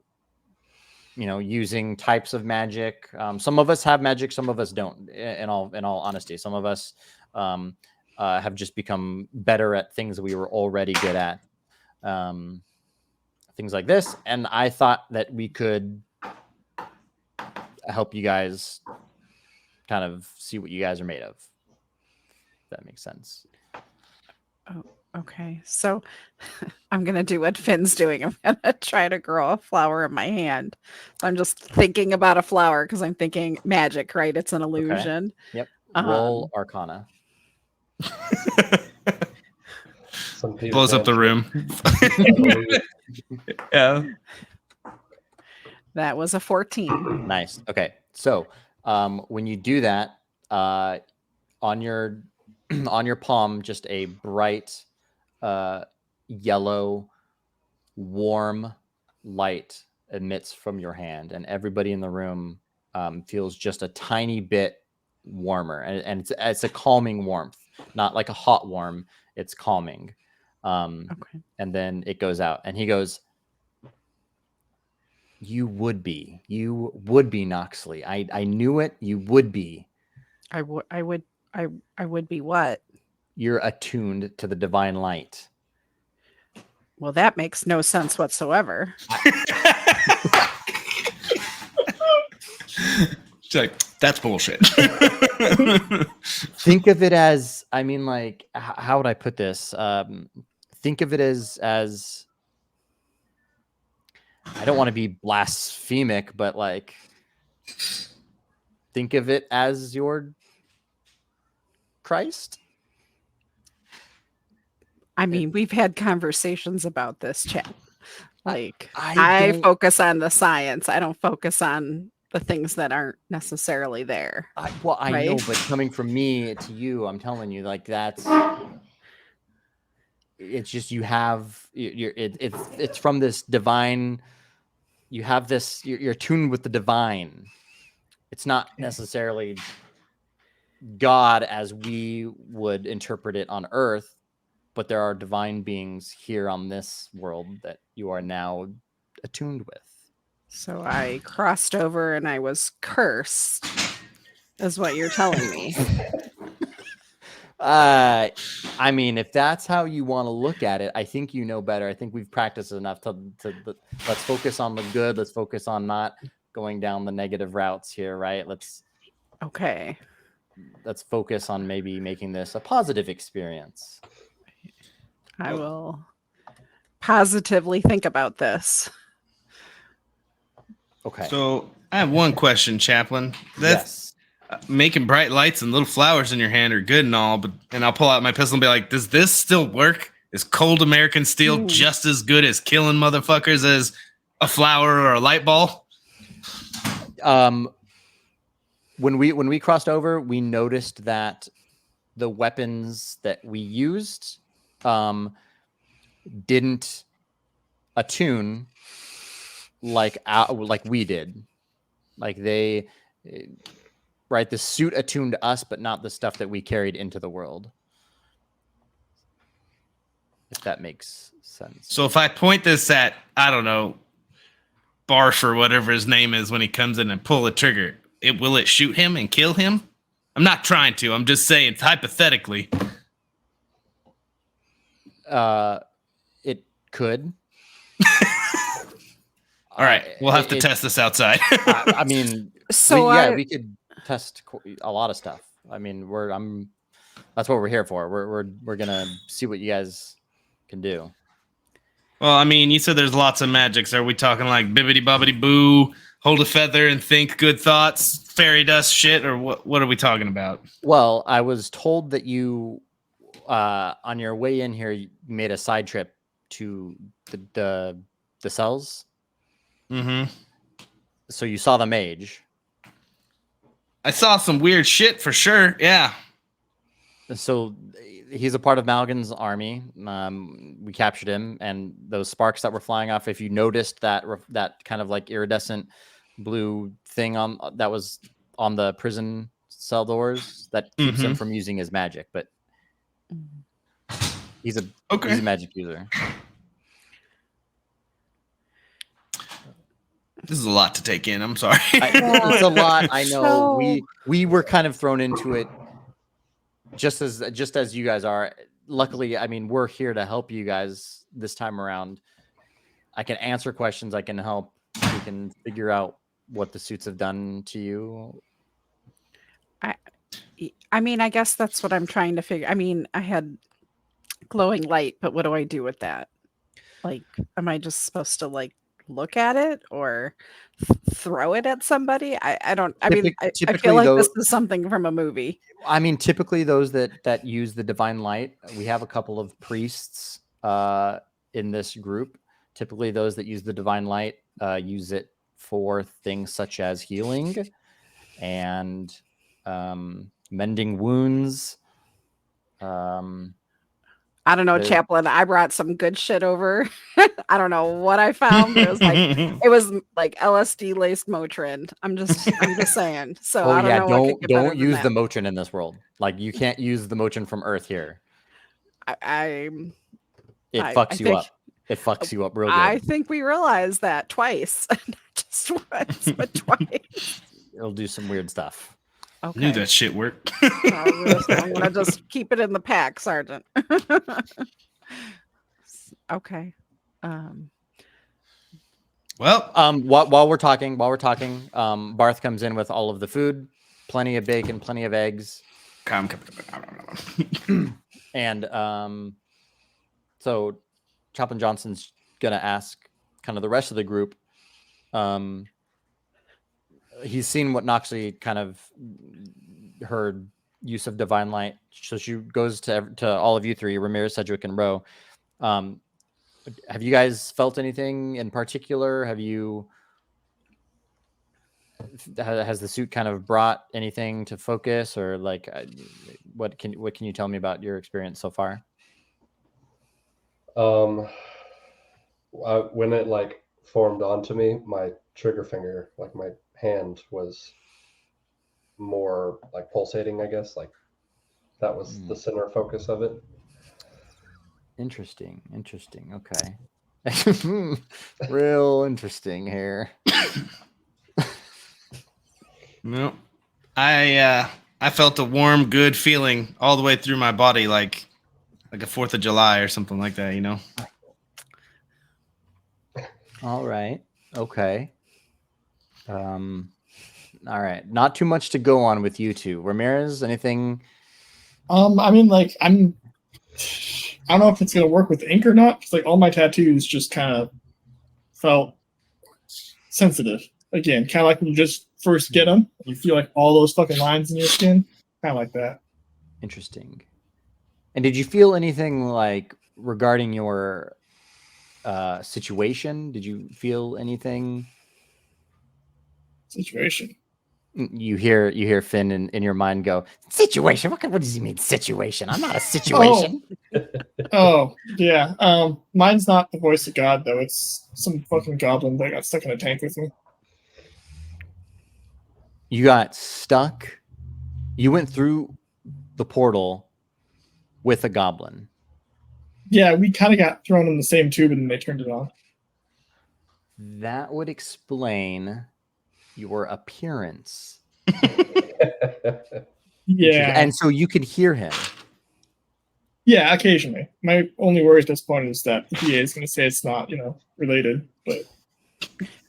[SPEAKER 2] using types of magic. Some of us have magic, some of us don't. In all honesty, some of us have just become better at things we were already good at. Things like this, and I thought that we could help you guys kind of see what you guys are made of. If that makes sense.
[SPEAKER 1] Oh, okay. So I'm going to do what Finn's doing. I'm going to try to grow a flower in my hand. I'm just thinking about a flower because I'm thinking magic, right? It's an illusion.
[SPEAKER 2] Yep. Roll Arcana.
[SPEAKER 5] Some Peter
[SPEAKER 3] Blows up the
[SPEAKER 5] Pan
[SPEAKER 3] room. Yeah.
[SPEAKER 1] That was a 14.
[SPEAKER 2] Nice. Okay. So when you do that, on your on your palm, just a bright yellow, warm light emits from your hand, and everybody in the room feels just a tiny bit warmer, and it's a calming warmth, not like a hot warm. It's calming.
[SPEAKER 1] Okay.
[SPEAKER 2] And then it goes out, and he goes, You would be Noxley. I knew it. You would be.
[SPEAKER 1] I would be what?
[SPEAKER 2] You're attuned to the divine light.
[SPEAKER 1] Well, that makes no sense whatsoever.
[SPEAKER 3] She's like, that's bullshit.
[SPEAKER 2] Think of it as, like, how would I put this? Think of it as I don't want to be blasphemic, but like, think of it as your Christ.
[SPEAKER 1] I mean, we've had conversations about this, chat. Like,
[SPEAKER 2] I
[SPEAKER 1] I
[SPEAKER 2] don't-
[SPEAKER 1] focus on the science. I don't focus on the things that aren't necessarily there.
[SPEAKER 2] I
[SPEAKER 1] Right?
[SPEAKER 2] know, but coming from me to you, I'm telling you, like, it's just it's from this divine. You have this. You're tuned with the divine. It's not necessarily God as we would interpret it on Earth, but there are divine beings here on this world that you are now attuned with.
[SPEAKER 1] So I crossed over and I was cursed, is what you're telling me.
[SPEAKER 2] I mean, if that's how you want to look at it, I think you know better. I think we've practiced enough to let's focus on the good. Let's focus on not going down the negative routes here, right? Let's focus on maybe making this a positive experience.
[SPEAKER 1] I will positively think about this.
[SPEAKER 2] Okay.
[SPEAKER 3] So I have one question, Chaplain.
[SPEAKER 2] Yes.
[SPEAKER 3] Making bright lights and little flowers in your hand are good and all, and I'll pull out my pistol and be like, does this still work? Is cold American steel just as good as killing motherfuckers as a flower or a light ball?
[SPEAKER 2] When we crossed over, we noticed that the weapons that we used didn't attune like we did. Like right? The suit attuned to us, but not the stuff that we carried into the world. If that makes sense.
[SPEAKER 3] So if I point this at, I don't know, Barf or whatever his name is when he comes in and pull the trigger, will it shoot him and kill him? I'm not trying to. I'm just saying hypothetically.
[SPEAKER 2] It could.
[SPEAKER 3] All right, we'll have to test this outside.
[SPEAKER 2] I mean,
[SPEAKER 1] So
[SPEAKER 2] we could test a lot of stuff. I mean, that's what we're here for. We're gonna see what you guys can do.
[SPEAKER 3] Well, I mean, you said there's lots of magics. Are we talking like bibbity bobbity boo, hold a feather and think good thoughts, fairy dust shit, or what are we talking about?
[SPEAKER 2] Well, I was told that you, on your way in here, you made a side trip to the cells.
[SPEAKER 3] Mm-hmm.
[SPEAKER 2] So you saw the mage.
[SPEAKER 3] I saw some weird shit for sure. Yeah.
[SPEAKER 2] So he's a part of Malgan's army. We captured him, and those sparks that were flying off. If you noticed that kind of like iridescent blue thing that was on the prison cell doors, that keeps him from using his magic. But he's a magic user.
[SPEAKER 3] This is a lot to take in. I'm sorry.
[SPEAKER 2] It's a lot. I know.
[SPEAKER 1] So-
[SPEAKER 2] We were kind of thrown into it, just as you guys are. Luckily, I mean, we're here to help you guys this time around. I can answer questions. I can help. We can figure out what the suits have done to you.
[SPEAKER 1] I mean, I guess that's what I'm trying to figure. I mean, I had glowing light, but what do I do with that? Like, am I just supposed to like look at it or throw it at somebody? I don't. I mean, I feel like this is something from a movie.
[SPEAKER 2] I mean, typically those that use the divine light, we have a couple of priests in this group. Typically, those that use the divine light use it for things such as healing and mending wounds.
[SPEAKER 1] I don't know, Chaplain. I brought some good shit over. I don't know what I found. It was like LSD laced Motrin. I'm just saying. So I don't know. What could get better
[SPEAKER 2] don't
[SPEAKER 1] than
[SPEAKER 2] use
[SPEAKER 1] that.
[SPEAKER 2] the Motrin in this world. Like you can't use the Motrin from Earth here.
[SPEAKER 1] It
[SPEAKER 2] fucks you up. It fucks you up real good.
[SPEAKER 1] I think we realized that twice, not just once, but twice.
[SPEAKER 2] It'll do some weird stuff.
[SPEAKER 1] Okay.
[SPEAKER 3] Knew that shit worked.
[SPEAKER 1] I'm gonna just keep it in the pack, Sergeant. Okay.
[SPEAKER 3] Well,
[SPEAKER 2] while we're talking, Barth comes in with all of the food, plenty of bacon, plenty of eggs, and so Chaplain Johnson's gonna ask kind of the rest of the group. He's seen what Noxley kind of heard use of divine light. So she goes to all of you three, Ramirez, Sedgwick, and Rowe. Have you guys felt anything in particular? Has the suit kind of brought anything to focus, or like what can you tell me about your experience so far?
[SPEAKER 5] When it like formed onto me, my trigger finger, like my hand, was more like pulsating, I guess. Like that was the center focus of it.
[SPEAKER 2] Interesting. Okay. Real interesting here.
[SPEAKER 3] No, I felt a warm, good feeling all the way through my body, like a 4th of July or something like that, you know?
[SPEAKER 2] All right. Okay. All right. Not too much to go on with you two. Ramirez, anything?
[SPEAKER 4] I mean, like, I don't know if it's gonna work with ink or not, because like all my tattoos just kind of felt sensitive. Again, kind of like when you just first get them, you feel like all those fucking lines in your skin, kind of like that.
[SPEAKER 2] Interesting. And did you feel anything like regarding your situation? Did you feel anything?
[SPEAKER 4] Situation.
[SPEAKER 2] You hear Finn in your mind go, situation? What does he mean, situation? I'm not a situation.
[SPEAKER 4] Oh, yeah. Mine's not the voice of God, though. It's some fucking goblin that got stuck in a tank with me.
[SPEAKER 2] You got stuck You went through the portal with a goblin.
[SPEAKER 4] Yeah, we kind of got thrown in the same tube and then they turned it on.
[SPEAKER 2] That would explain your appearance.
[SPEAKER 4] Yeah.
[SPEAKER 2] And so you could hear him.
[SPEAKER 4] Yeah, occasionally. My only worry at this point is that the DA is going to say it's not, related. But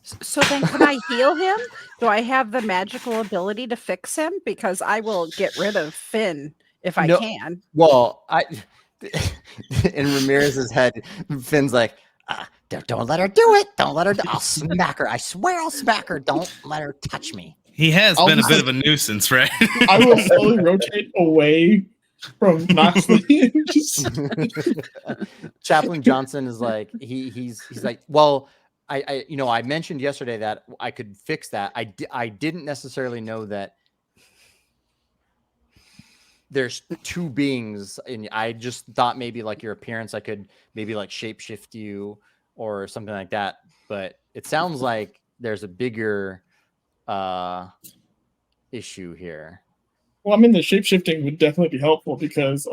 [SPEAKER 1] So then can I heal him? Do I have the magical ability to fix him? Because I will get rid of Finn if I can.
[SPEAKER 2] Well, in Ramirez's head, Finn's like, don't let her do it. Don't let her. I'll smack her. I swear I'll smack her. Don't let her touch me.
[SPEAKER 3] He has been a bit of a nuisance, right?
[SPEAKER 4] I will slowly rotate away from Knoxley.
[SPEAKER 2] Chaplain Johnson is like, he's like, well, I mentioned yesterday that I could fix that. I didn't necessarily know that there's two beings, and I just thought maybe like your appearance, I could maybe like shapeshift you or something like that. But it sounds like there's a bigger issue here.
[SPEAKER 4] Well, I mean, the shapeshifting would definitely be helpful because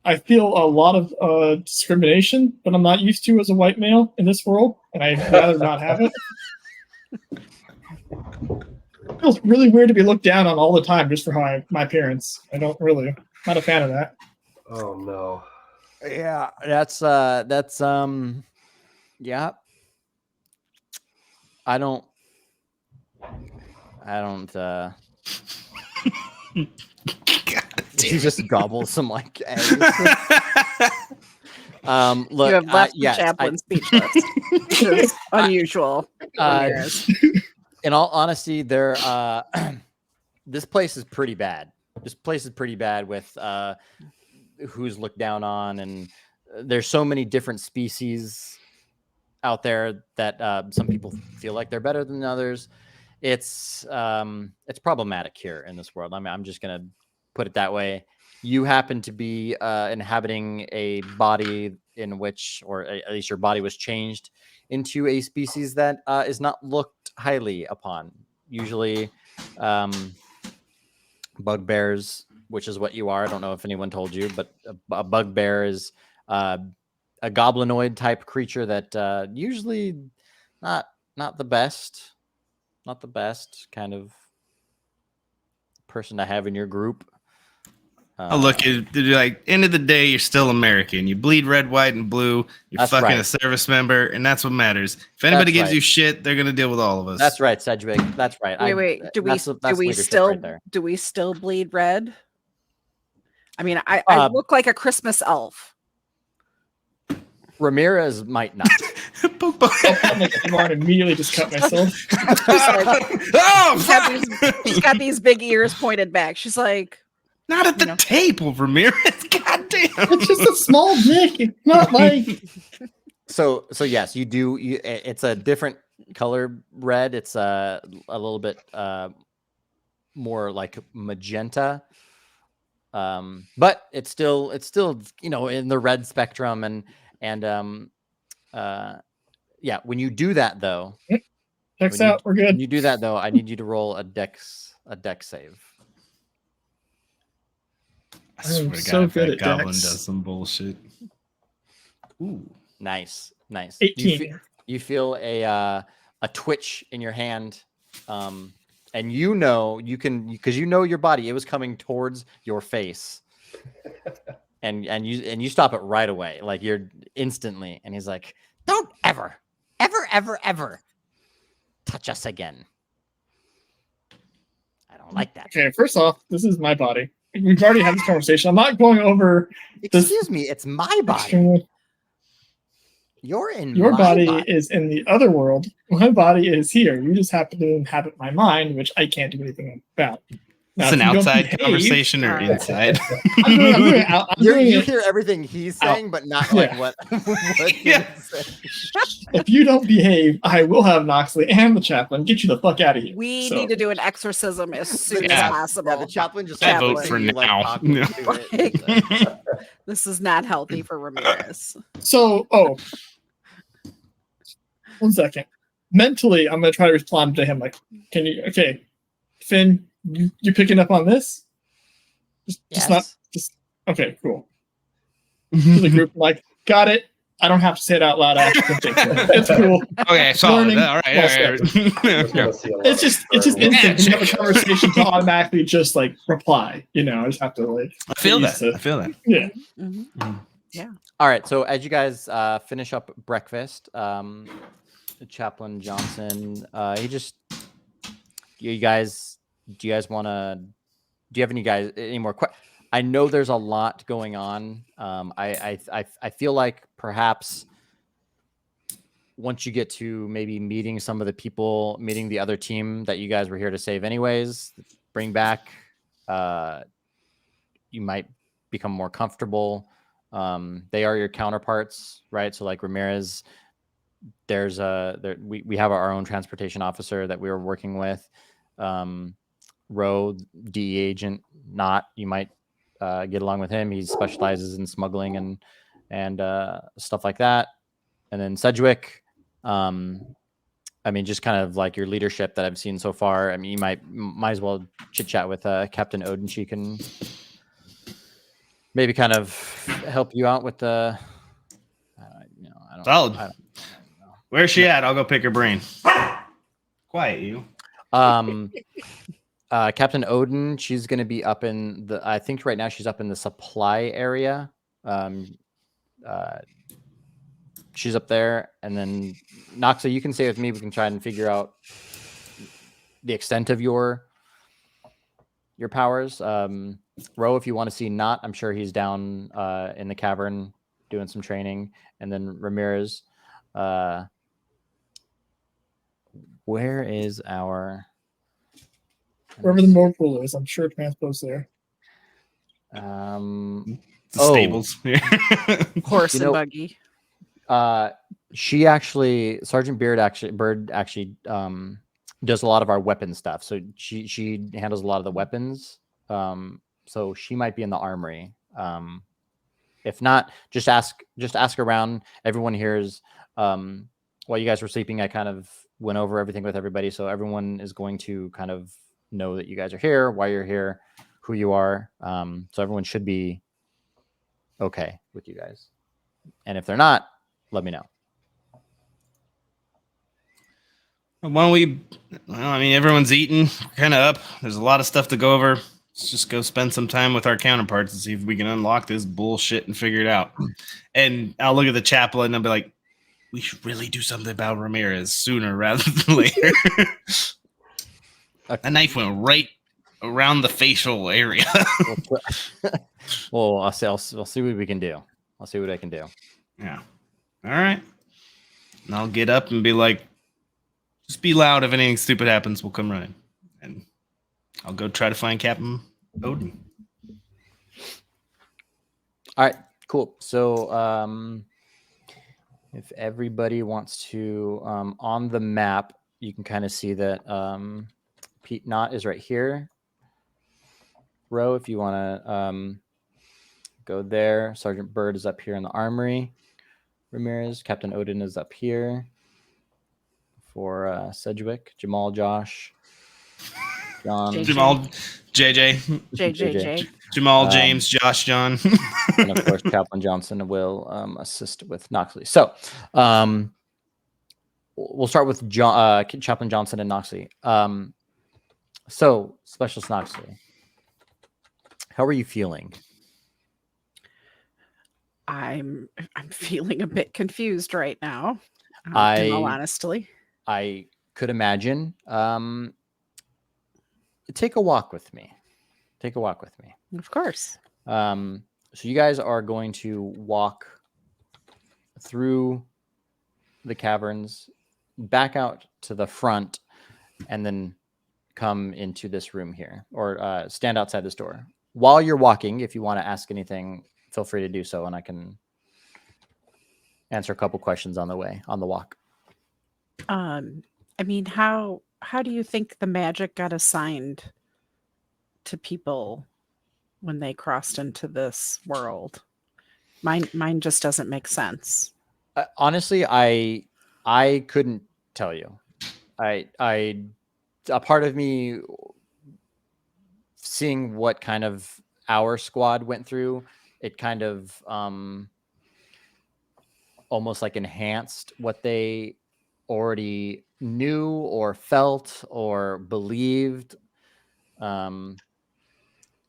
[SPEAKER 4] I feel a lot of discrimination that I'm not used to as a white male in this world, and I'd rather not have it. It feels really weird to be looked down on all the time just for my appearance. I'm not a fan of that.
[SPEAKER 5] Oh no.
[SPEAKER 2] Yeah, that's yeah. I don't he just gobbles some like eggs. Look,
[SPEAKER 1] You have left
[SPEAKER 2] yes,
[SPEAKER 1] the chaplain speechless, which is unusual.
[SPEAKER 2] In all honesty, this place is pretty bad. This place is pretty bad with who's looked down on, and there's so many different species out there that some people feel like they're better than others. It's problematic here in this world. I mean, I'm just gonna put it that way. You happen to be inhabiting a body in which, or at least your body was changed into a species that is not looked highly upon. Usually bugbears, which is what you are. I don't know if anyone told you, but a bugbear is a goblinoid type creature that usually not the best kind of person to have in your group.
[SPEAKER 3] Look, like end of the day, you're still American. You bleed red, white, and blue. You're fucking a service member, and that's what matters. If anybody gives you shit, they're gonna deal with all of us.
[SPEAKER 2] That's right, Sedgwick. That's right.
[SPEAKER 1] Wait. Do we still bleed red? I mean, I look like a Christmas elf.
[SPEAKER 2] Ramirez might not.
[SPEAKER 4] I immediately just cut myself.
[SPEAKER 1] She's got these big ears pointed back. She's like,
[SPEAKER 3] not at the table, Ramirez. Goddamn.
[SPEAKER 4] It's just a small dick. Not like.
[SPEAKER 2] So yes, you do. It's a different color red. It's a little bit more like magenta. But it's still in the red spectrum, and yeah. When you do that though,
[SPEAKER 4] checks out. We're good.
[SPEAKER 2] When you do that though, I need you to roll a dex save.
[SPEAKER 3] I swear to God, if that goblin does some bullshit.
[SPEAKER 2] Ooh, nice.
[SPEAKER 4] 18.
[SPEAKER 2] You feel a twitch in your hand, and you can because your body. It was coming towards your face, and you stop it right away, like you're instantly. And he's like, "Don't ever touch us again. I don't like that."
[SPEAKER 4] Okay, first off, this is my body. We've already had this conversation. I'm not going over.
[SPEAKER 2] Excuse me, it's my body. Your
[SPEAKER 4] body is in the other world. My body is here. You just happen to inhabit my mind, which I can't do anything about. Now,
[SPEAKER 3] it's an outside conversation or inside?
[SPEAKER 2] You hear everything he's saying, but not like what he's saying.
[SPEAKER 4] If you don't behave, I will have Knoxley and the chaplain get you the fuck out of here.
[SPEAKER 1] We need to do an exorcism as soon as possible.
[SPEAKER 2] Yeah, the chaplain just
[SPEAKER 3] vote for now.
[SPEAKER 1] This is not healthy for Ramirez.
[SPEAKER 4] So, 1 second. Mentally, I'm going to try to respond to him like, okay, Finn, You picking up on this? Just not
[SPEAKER 2] Yes.
[SPEAKER 4] just okay. Cool. To the group, like, got it. I don't have to say it out loud. I actually can think it. It's cool.
[SPEAKER 3] Okay, solid.
[SPEAKER 4] Learning,
[SPEAKER 3] All right,
[SPEAKER 4] well
[SPEAKER 3] all right.
[SPEAKER 5] Just
[SPEAKER 3] Yeah.
[SPEAKER 5] want to see a lot
[SPEAKER 4] It's just instinct. When you have a
[SPEAKER 3] check.
[SPEAKER 4] conversation to automatically just like reply. I just have to like.
[SPEAKER 3] I feel
[SPEAKER 4] get
[SPEAKER 3] that.
[SPEAKER 4] used to-
[SPEAKER 3] I feel that.
[SPEAKER 4] Yeah.
[SPEAKER 1] Mhm.
[SPEAKER 2] All right. So as you guys finish up breakfast, Chaplain Johnson, he just, you guys, do you guys want to? Do you have any more questions? I know there's a lot going on. I feel like perhaps once you get to maybe meeting some of the people, meeting the other team that you guys were here to save anyways, bring back, you might become more comfortable. They are your counterparts, right? So like Ramirez, we have our own transportation officer that we were working with. Roe, DE agent, not, you might get along with him. He specializes in smuggling and stuff like that. And then Sedgwick, I mean, just kind of like your leadership that I've seen so far. I mean, you might as well chit chat with Captain Odin. She can maybe kind of help you out with the. I don't.
[SPEAKER 3] Solid.
[SPEAKER 2] I don't know.
[SPEAKER 3] Where's she at? I'll go pick her brain. Quiet, you.
[SPEAKER 2] Captain Odin, she's going to be up in the. I think right now she's up in the supply area. She's up there, and then Noxa, you can stay with me. We can try and figure out the extent of your powers. Ro, if you want to see Not, I'm sure he's down in the cavern doing some training. And then Ramirez, where is our?
[SPEAKER 4] Wherever the motor pool is, I'm sure Transpo's there.
[SPEAKER 3] The stables.
[SPEAKER 1] Horse
[SPEAKER 2] You
[SPEAKER 1] and
[SPEAKER 2] know-
[SPEAKER 1] buggy.
[SPEAKER 2] She actually, Sergeant Bird actually does a lot of our weapon stuff. So she handles a lot of the weapons. So she might be in the armory. If not, just ask around. Everyone here is, while you guys were sleeping, I kind of went over everything with everybody. So everyone is going to kind of know that you guys are here, why you're here, who you are. So everyone should be okay with you guys. And if they're not, let me know.
[SPEAKER 3] Why don't we? Well, I mean, everyone's eating, kind of up. There's a lot of stuff to go over. Let's just go spend some time with our counterparts and see if we can unlock this bullshit and figure it out. And I'll look at the chaplain and I'll be like, we should really do something about Ramirez sooner rather than later. A knife went right around the facial area.
[SPEAKER 2] Well, I'll see what we can do. I'll see what I can do.
[SPEAKER 3] Yeah. All right. And I'll get up and be like, just be loud. If anything stupid happens, we'll come running. And I'll go try to find Captain Odin.
[SPEAKER 2] All right, cool. So if everybody wants to, on the map, you can kind of see that Pete Knott is right here. Ro, if you want to go there. Sergeant Bird is up here in the armory. Ramirez, Captain Odin is up here. For Sedgwick, Jamal, Josh, John,
[SPEAKER 1] JJ.
[SPEAKER 3] Jamal, JJ,
[SPEAKER 1] JJJ.
[SPEAKER 3] Jamal, James, Josh, John.
[SPEAKER 2] and of course Chaplain Johnson will assist with Noxley. So we'll start with Chaplain Johnson and Noxley. So Specialist Noxley, how are you feeling?
[SPEAKER 1] I'm feeling a bit confused right now. In all honesty.
[SPEAKER 2] I could imagine. Take a walk with me.
[SPEAKER 1] Of course.
[SPEAKER 2] So you guys are going to walk through the caverns, back out to the front, and then come into this room here, or stand outside this door. While you're walking, if you want to ask anything, feel free to do so, and I can answer a couple questions on the walk.
[SPEAKER 1] I mean, how do you think the magic got assigned to people when they crossed into this world? Mine just doesn't make sense.
[SPEAKER 2] Honestly, I couldn't tell you. A part of me seeing what kind of our squad went through, it kind of almost like enhanced what they already knew or felt or believed.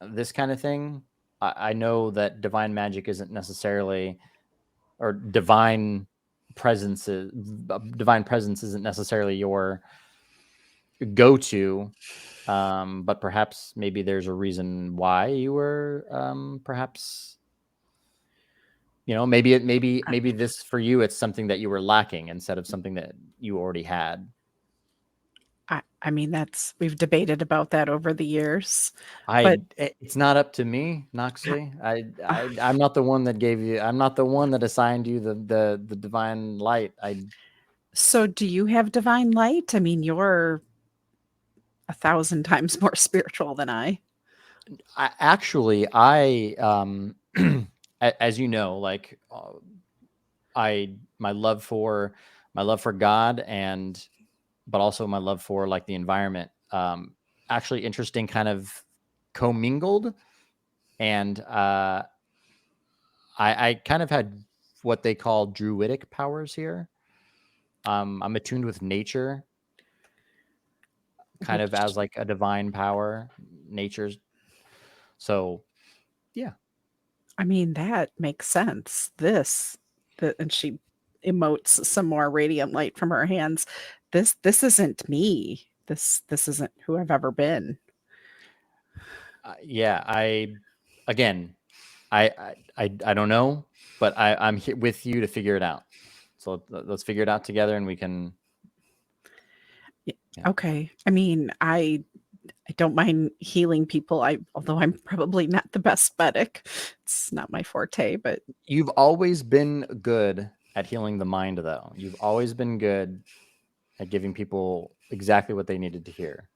[SPEAKER 2] This kind of thing. I know that divine magic isn't necessarily, or divine presence isn't necessarily your go-to, but perhaps maybe there's a reason why you were perhaps, maybe this for you, it's something that you were lacking instead of something that you already had.
[SPEAKER 1] I mean, we've debated about that over the years, but
[SPEAKER 2] It's not up to me, Noxley. I'm not the one that I'm not the one that assigned you the divine light.
[SPEAKER 1] so do you have divine light? I mean, you're 1,000 times more spiritual than I.
[SPEAKER 2] Actually, as you know, like my love for God, and but also my love for like the environment, actually interesting kind of commingled, and I kind of had what they call druidic powers here. I'm attuned with nature, kind of as like a divine power, nature's. So yeah.
[SPEAKER 1] I mean, that makes sense. And she emotes some more radiant light from her hands. This isn't me. This isn't who I've ever been.
[SPEAKER 2] Yeah, again, I don't know, but I'm here with you to figure it out. So let's figure it out together, and we can.
[SPEAKER 1] Yeah.
[SPEAKER 2] Yeah.
[SPEAKER 1] Okay. I mean, I don't mind healing people. Although I'm probably not the best medic. It's not my forte, but
[SPEAKER 2] You've always been good at healing the mind, though. You've always been good at giving people exactly what they needed to hear.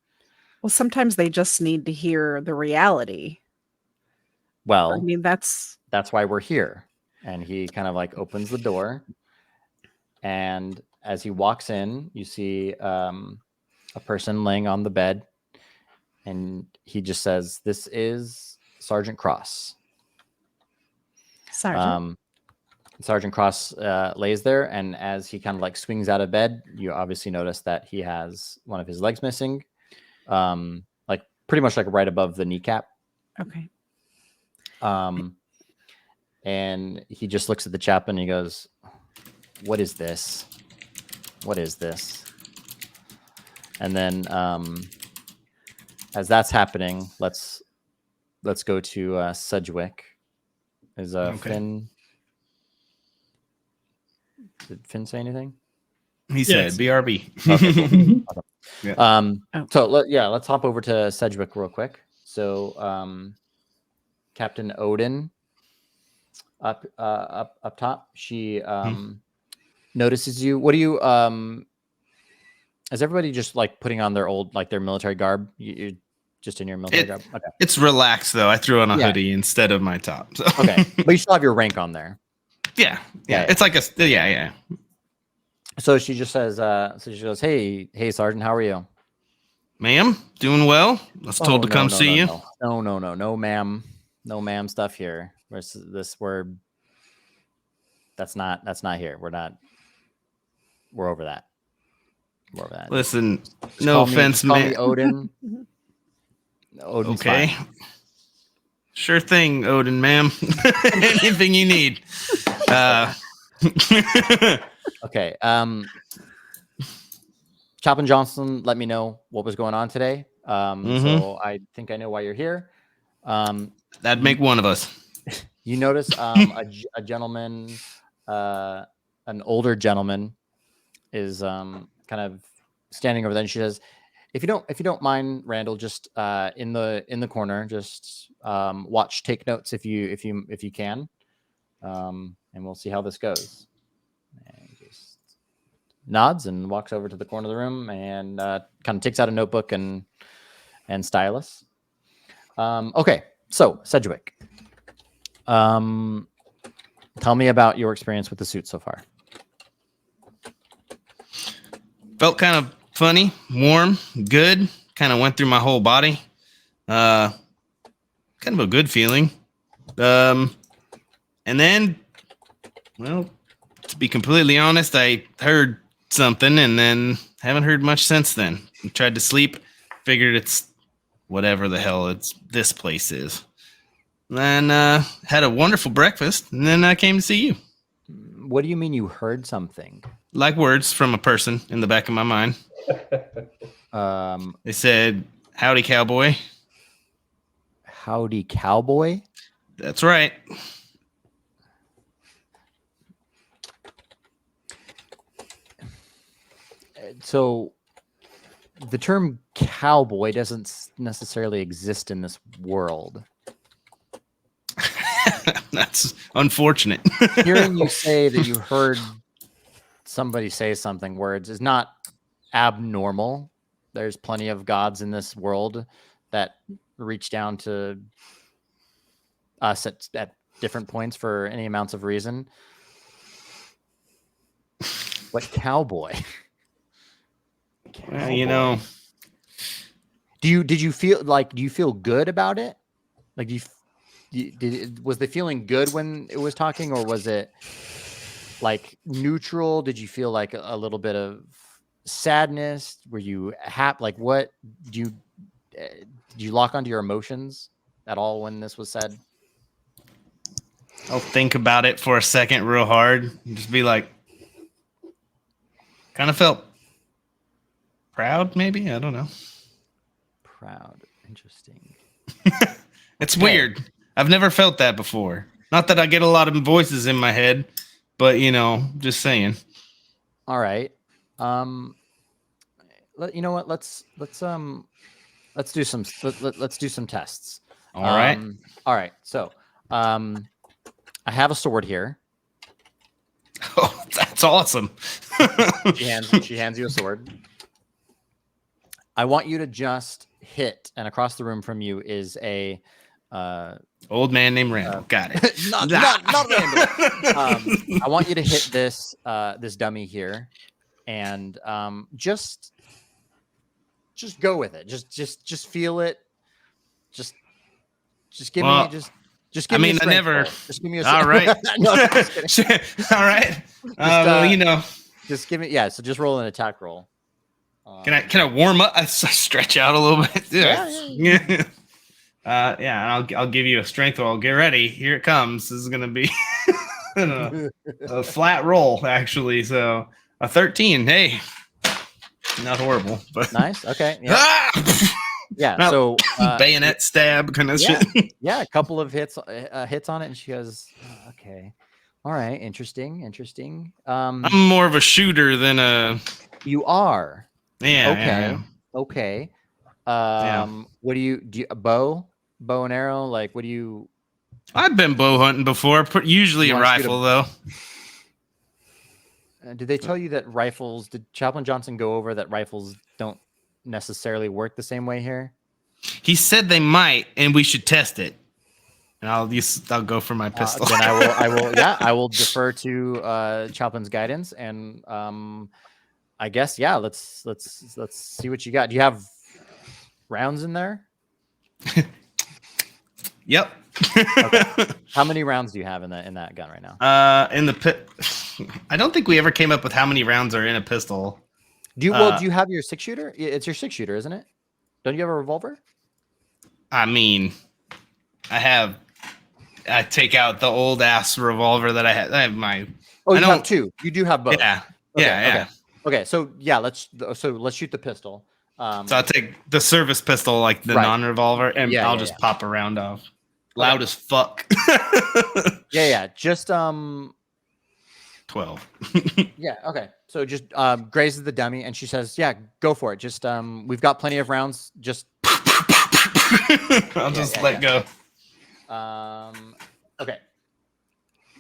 [SPEAKER 1] well, sometimes they just need to hear the reality. I
[SPEAKER 2] Well,
[SPEAKER 1] mean, that's
[SPEAKER 2] why we're here. And he kind of like opens the door, and as he walks in, you see a person laying on the bed, and he just says, "This is Sergeant Cross."
[SPEAKER 1] Sergeant.
[SPEAKER 2] Sergeant Cross lays there, and as he kind of like swings out of bed, you obviously notice that he has one of his legs missing, like pretty much like right above the kneecap.
[SPEAKER 1] Okay.
[SPEAKER 2] And he just looks at the chaplain and he goes, "What is this? What is this?" And then as that's happening, let's go to Sedgwick. Is
[SPEAKER 3] Okay.
[SPEAKER 2] Finn? Did Finn say anything?
[SPEAKER 3] He
[SPEAKER 4] Yes.
[SPEAKER 3] said BRB.
[SPEAKER 2] Okay, cool.
[SPEAKER 4] Mhm.
[SPEAKER 2] Awesome.
[SPEAKER 1] Oh.
[SPEAKER 2] So let's hop over to Sedgwick real quick. So Captain Odin up top, she notices you. What do you is everybody just like putting on their military garb? You're just in your military garb? Okay.
[SPEAKER 3] It's relaxed though. I threw on a
[SPEAKER 2] Yeah.
[SPEAKER 3] hoodie instead of my top. So.
[SPEAKER 2] Okay. But you still have your rank on there.
[SPEAKER 3] Yeah.
[SPEAKER 2] Yeah.
[SPEAKER 3] It's like yeah.
[SPEAKER 2] So she just says, so she goes, Hey, Sergeant, how are you?
[SPEAKER 3] Ma'am, doing well. I was told to come see you.
[SPEAKER 2] No, ma'am. No, ma'am stuff here. That's not here. We're over that.
[SPEAKER 3] Listen,
[SPEAKER 2] Just
[SPEAKER 3] no
[SPEAKER 2] call me-
[SPEAKER 3] offense,
[SPEAKER 2] just call
[SPEAKER 3] man.
[SPEAKER 2] me Odin. Odin's
[SPEAKER 3] Okay.
[SPEAKER 2] fine.
[SPEAKER 3] Sure thing, Odin, ma'am. Anything you need.
[SPEAKER 2] Okay. Chaplain Johnson let me know what was going on today. So I think I know why you're here.
[SPEAKER 3] That'd make one of us.
[SPEAKER 2] You notice a gentleman, an older gentleman, is kind of standing over there, and she says, if you don't mind, Randall, just in the corner, just take notes if you can, and we'll see how this goes." And he just nods and walks over to the corner of the room and kind of takes out a notebook and stylus. Okay, so Sedgwick, tell me about your experience with the suit so far.
[SPEAKER 3] Felt kind of funny, warm, good. Kind of went through my whole body. kind of a good feeling. And then, well, to be completely honest, I heard something and then haven't heard much since then. I tried to sleep, figured it's whatever the hell this place is. Then had a wonderful breakfast, and then I came to see you.
[SPEAKER 2] What do you mean you heard something?
[SPEAKER 3] Like words from a person in the back of my mind. They said, "Howdy, cowboy."
[SPEAKER 2] Howdy, cowboy?
[SPEAKER 3] That's right.
[SPEAKER 2] So the term cowboy doesn't necessarily exist in this world.
[SPEAKER 3] That's unfortunate.
[SPEAKER 2] Hearing you say that you heard somebody say something, words, is not abnormal. There's plenty of gods in this world that reach down to us at different points for any amounts of reason. But cowboy.
[SPEAKER 3] Well, you know,
[SPEAKER 2] do you feel good about it? Like, was the feeling good when it was talking, or was it like neutral? Did you feel like a little bit of sadness? Were you happy? Like, what did you lock onto your emotions at all when this was said?
[SPEAKER 3] I'll think about it for a second real hard and just be like, kind of felt proud, maybe? I don't know.
[SPEAKER 2] Proud. Interesting.
[SPEAKER 3] It's weird. I've never felt that before. Not that I get a lot of voices in my head, but, you know, just saying.
[SPEAKER 2] All right. You know what? Let's do some tests.
[SPEAKER 3] All right.
[SPEAKER 2] All right. So, I have a sword here.
[SPEAKER 3] Oh, that's awesome.
[SPEAKER 2] She hands you a sword. I want you to just hit, and across the room from you is a
[SPEAKER 3] old man named Randall. Got it.
[SPEAKER 2] not Randall. I want you to hit this dummy here, and just go with it. Just feel it. Just give me just give me.
[SPEAKER 3] I mean, I never.
[SPEAKER 2] Roll. Just give me a.
[SPEAKER 3] All right.
[SPEAKER 2] No, just kidding.
[SPEAKER 3] All right. Well, you know.
[SPEAKER 2] Just give me. Yeah. So just roll an attack roll.
[SPEAKER 3] Can I warm up? I stretch out a little bit.
[SPEAKER 2] Yeah.
[SPEAKER 3] I'll give you a strength roll. Get ready. Here it comes. This is gonna be a flat roll, actually. So a 13. Hey, not horrible, but
[SPEAKER 2] nice. Okay. Yeah. Yeah.
[SPEAKER 3] No,
[SPEAKER 2] so
[SPEAKER 3] bayonet stab kind of shit.
[SPEAKER 2] Yeah. A couple of hits on it, and she goes, "Okay, all right, interesting."
[SPEAKER 3] I'm more of a shooter than a.
[SPEAKER 2] You are.
[SPEAKER 3] Yeah.
[SPEAKER 2] Okay. What do you a bow and arrow? Like, what do you?
[SPEAKER 3] I've been bow hunting before. Usually a rifle, though.
[SPEAKER 2] Did they tell you that rifles? Did Chaplain Johnson go over that rifles don't necessarily work the same way here?
[SPEAKER 3] He said they might, and we should test it. And I'll go for my pistol.
[SPEAKER 2] Then I will defer to Chaplin's guidance, and I guess let's see what you got. Do you have rounds in there?
[SPEAKER 3] Yep.
[SPEAKER 2] Okay. How many rounds do you have in that gun right now?
[SPEAKER 3] In the pit. I don't think we ever came up with how many rounds are in a pistol.
[SPEAKER 2] Do you have your 6-shooter? It's your 6-shooter, isn't it? Don't you have a revolver?
[SPEAKER 3] I mean, I take out the old ass revolver that I had. I have my.
[SPEAKER 2] Oh, you have two. You do have both.
[SPEAKER 3] Yeah.
[SPEAKER 2] Okay,
[SPEAKER 3] yeah.
[SPEAKER 2] Okay. So let's shoot the pistol.
[SPEAKER 3] So I'll take the service pistol, like the non-revolver, and I'll just pop a round off. Loud as fuck.
[SPEAKER 2] Yeah. Just
[SPEAKER 3] 12.
[SPEAKER 2] Yeah. Okay. So just grazes the dummy, and she says, "Yeah, go for it. Just we've got plenty of rounds. Just."
[SPEAKER 3] I'll just let go.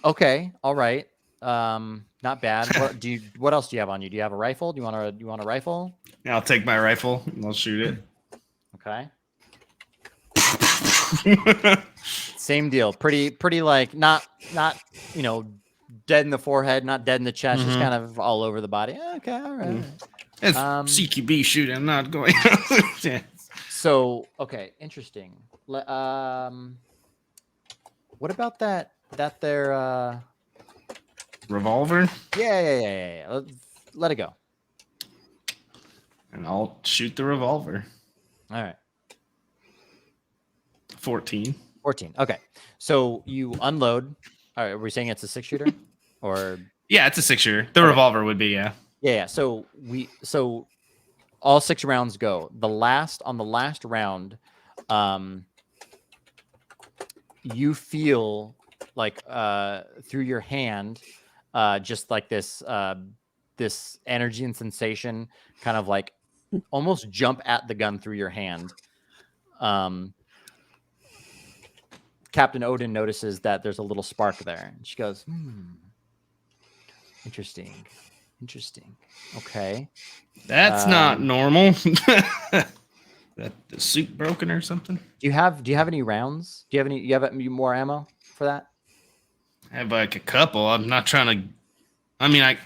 [SPEAKER 2] Okay. All right. Not bad. What else do you have on you? Do you have a rifle? Do you want a rifle?
[SPEAKER 3] Yeah, I'll take my rifle and I'll shoot it.
[SPEAKER 2] Okay. Same deal. Pretty like not dead in the forehead, not dead in the chest, just kind of all over the body. Okay, all right.
[SPEAKER 3] It's CQB shooting, not going. Yeah.
[SPEAKER 2] So okay, interesting. What about that their
[SPEAKER 3] Revolver,
[SPEAKER 2] yeah. Let it go.
[SPEAKER 3] and I'll shoot the revolver.
[SPEAKER 2] All right.
[SPEAKER 3] 14.
[SPEAKER 2] 14. Okay. So you unload. All right, are we saying it's a 6-shooter? Or
[SPEAKER 3] Yeah, it's a 6-shooter. The
[SPEAKER 2] Okay.
[SPEAKER 3] revolver would be, yeah.
[SPEAKER 2] yeah. So all 6 rounds go. On the last round, you feel like through your hand, just like this energy and sensation kind of like almost jump at the gun through your hand. Captain Odin notices that there's a little spark there, and she goes, interesting. Okay.
[SPEAKER 3] That's not normal. That the suit broken or something?
[SPEAKER 2] Do you have any rounds? Do you have any more ammo for that?
[SPEAKER 3] I have like a couple. I'm not trying to. I mean,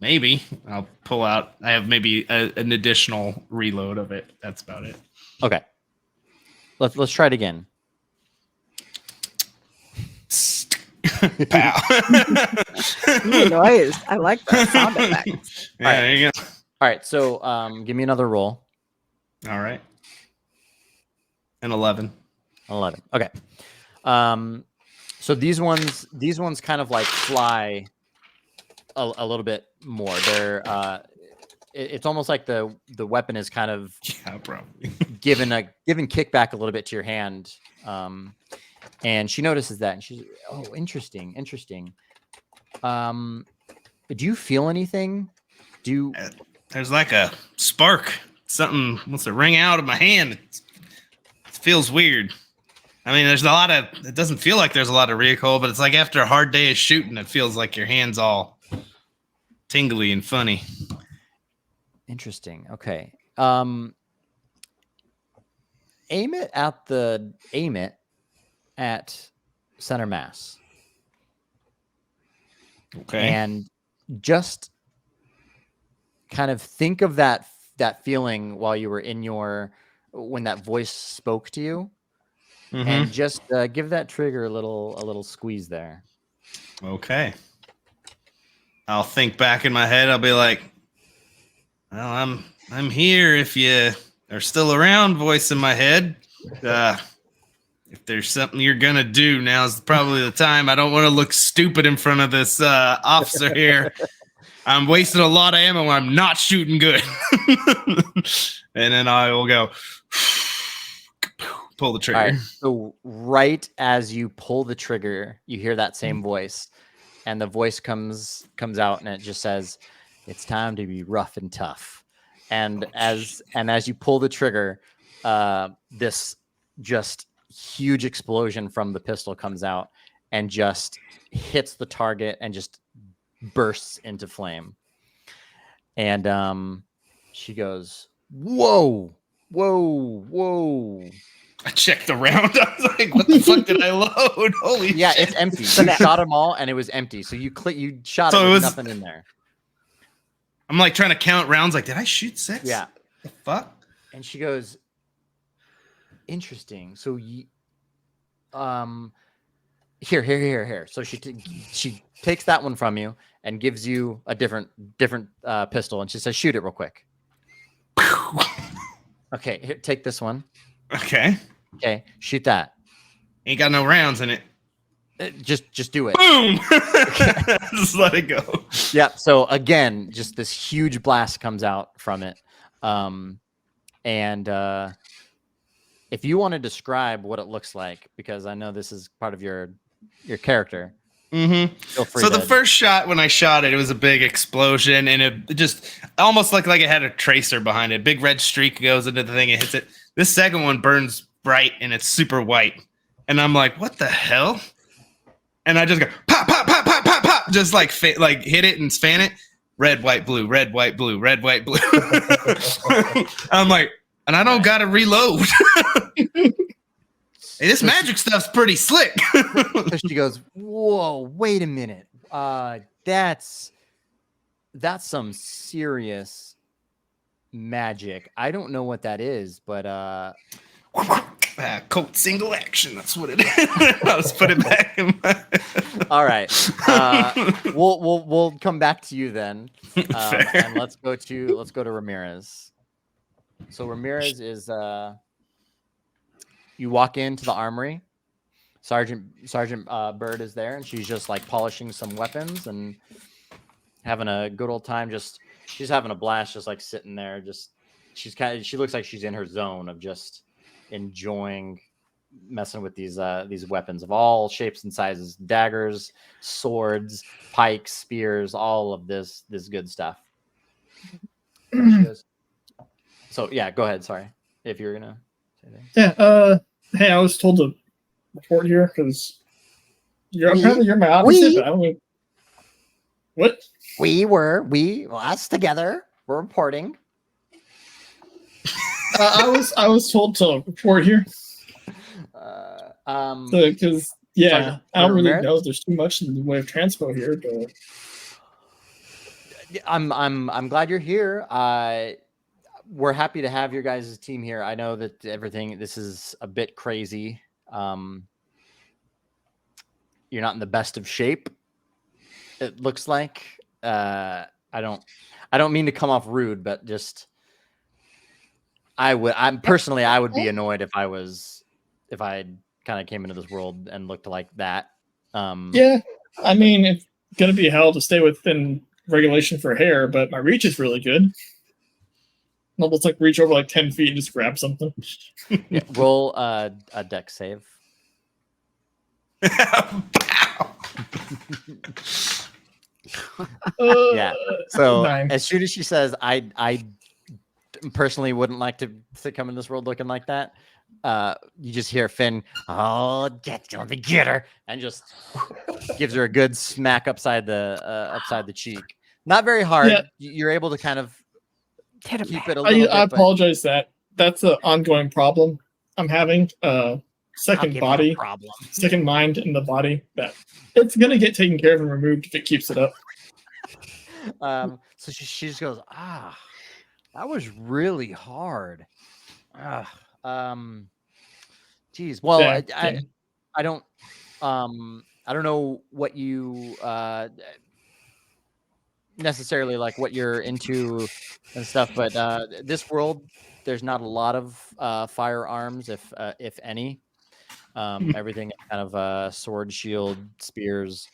[SPEAKER 3] maybe I'll pull out. I have maybe an additional reload of it. That's about it.
[SPEAKER 2] Okay. Let's try it again.
[SPEAKER 3] Pow.
[SPEAKER 1] Noise. I like that sound effect.
[SPEAKER 3] Yeah,
[SPEAKER 2] All right.
[SPEAKER 3] there you go.
[SPEAKER 2] All right. So give me another roll.
[SPEAKER 3] All right. An 11.
[SPEAKER 2] 11. Okay. So these ones kind of like fly a little bit more. They're it's almost like the weapon is kind of
[SPEAKER 3] probably
[SPEAKER 2] given kickback a little bit to your hand. And she notices that, and she's, oh, interesting. Do you feel anything?
[SPEAKER 3] There's like a spark. Something wants to ring out of my hand. It feels weird. I mean, it doesn't feel like there's a lot of recoil, but it's like after a hard day of shooting, it feels like your hand's all tingly and funny.
[SPEAKER 2] Interesting. Okay. Aim it at center mass.
[SPEAKER 3] Okay.
[SPEAKER 2] And just kind of think of that feeling while you were when that voice spoke to you.
[SPEAKER 3] Mm-hmm.
[SPEAKER 2] And just give that trigger a little squeeze there.
[SPEAKER 3] Okay. I'll think back in my head. I'll be like, well, I'm here if you are still around, voice in my head. If there's something you're going to do, now's probably the time. I don't want to look stupid in front of this officer here. I'm wasting a lot of ammo. I'm not shooting good. And then I will go, pull the trigger.
[SPEAKER 2] All right. So right as you pull the trigger, you hear that same voice, and the voice comes out, and it just says, "It's time to be rough and tough." And as you pull the trigger, this just huge explosion from the pistol comes out and just hits the target and just bursts into flame. And she goes, "Whoa, whoa, whoa."
[SPEAKER 3] I checked the round. I was like, what the fuck did I load? Holy
[SPEAKER 2] yeah,
[SPEAKER 3] shit.
[SPEAKER 2] it's empty. You shot them all and it was empty. So you shot
[SPEAKER 3] So
[SPEAKER 2] it
[SPEAKER 3] it
[SPEAKER 2] with
[SPEAKER 3] was-
[SPEAKER 2] nothing in there.
[SPEAKER 3] I'm like trying to count rounds. Like, did I shoot 6?
[SPEAKER 2] Yeah.
[SPEAKER 3] The fuck?
[SPEAKER 2] And she goes, interesting. So here. So she takes that one from you and gives you a different pistol, and she says, "Shoot it real quick." Okay, here, take this one.
[SPEAKER 3] Okay.
[SPEAKER 2] Okay, shoot that.
[SPEAKER 3] Ain't got no rounds in it.
[SPEAKER 2] Just do it.
[SPEAKER 3] Boom! Just let it go.
[SPEAKER 2] Yeah. So again, just this huge blast comes out from it. And if you want to describe what it looks like, because I know this is part of your character.
[SPEAKER 3] Mm-hmm.
[SPEAKER 2] Feel free.
[SPEAKER 3] So the first shot, when I shot it, it was a big explosion, and it just almost looked like it had a tracer behind it. Big red streak goes into the thing and hits it. This second one burns bright, and it's super white. And I'm like, what the hell? And I just go, pop, pop, pop, pop, pop, pop. Just like hit it and fan it. Red, white, blue, red, white, blue, red, white, blue. I'm like, and I don't got to reload. Hey, this magic stuff's pretty slick.
[SPEAKER 2] So she goes, "Whoa, wait a minute. That's some serious magic. I don't know what that is, but
[SPEAKER 3] Coat single action. That's what it is. Let's put it back in my...
[SPEAKER 2] all right. We'll come back to you then. And let's go to Ramirez. So Ramirez is you walk into the armory. Sergeant Bird is there, and she's just like polishing some weapons and having a good old time. She's having a blast, just like sitting there. She looks like she's in her zone of just enjoying messing with these weapons of all shapes and sizes: daggers, swords, pikes, spears, all of this good stuff. So yeah, go ahead. Sorry if you're gonna say that.
[SPEAKER 4] Yeah. Hey, I was told to report here because apparently you're my opposite. But I don't know. What?
[SPEAKER 2] Us together. We're reporting.
[SPEAKER 4] I was told to report here because I don't really know if there's too much in the way of transpo here. But
[SPEAKER 2] I'm glad you're here. We're happy to have your guys' team here. I know that this is a bit crazy. You're not in the best of shape. It looks like. I don't mean to come off rude, but just I would be annoyed if I kind of came into this world and looked like that.
[SPEAKER 4] Yeah, I mean, it's gonna be hell to stay within regulation for hair, but my reach is really good. Almost like reach over like 10 feet and just grab something.
[SPEAKER 2] Yeah, roll a dex save. Yeah. So
[SPEAKER 4] 9.
[SPEAKER 2] as soon as she says, I personally wouldn't like to come in this world looking like that. You just hear Finn, let me get her, and just gives her a good smack upside the cheek. Not very hard.
[SPEAKER 4] Yeah.
[SPEAKER 2] You're able to kind of keep it a little bit.
[SPEAKER 4] I apologize. That's an ongoing problem I'm having. Second body, second mind in the body. That it's gonna get taken care of and removed if it keeps it up.
[SPEAKER 2] So she just goes, that was really hard. Geez. Well,
[SPEAKER 4] Yeah,
[SPEAKER 2] I don't know what you necessarily like what you're into and stuff, but this world, there's not a lot of firearms, if any. Everything is kind of sword, shield, spears,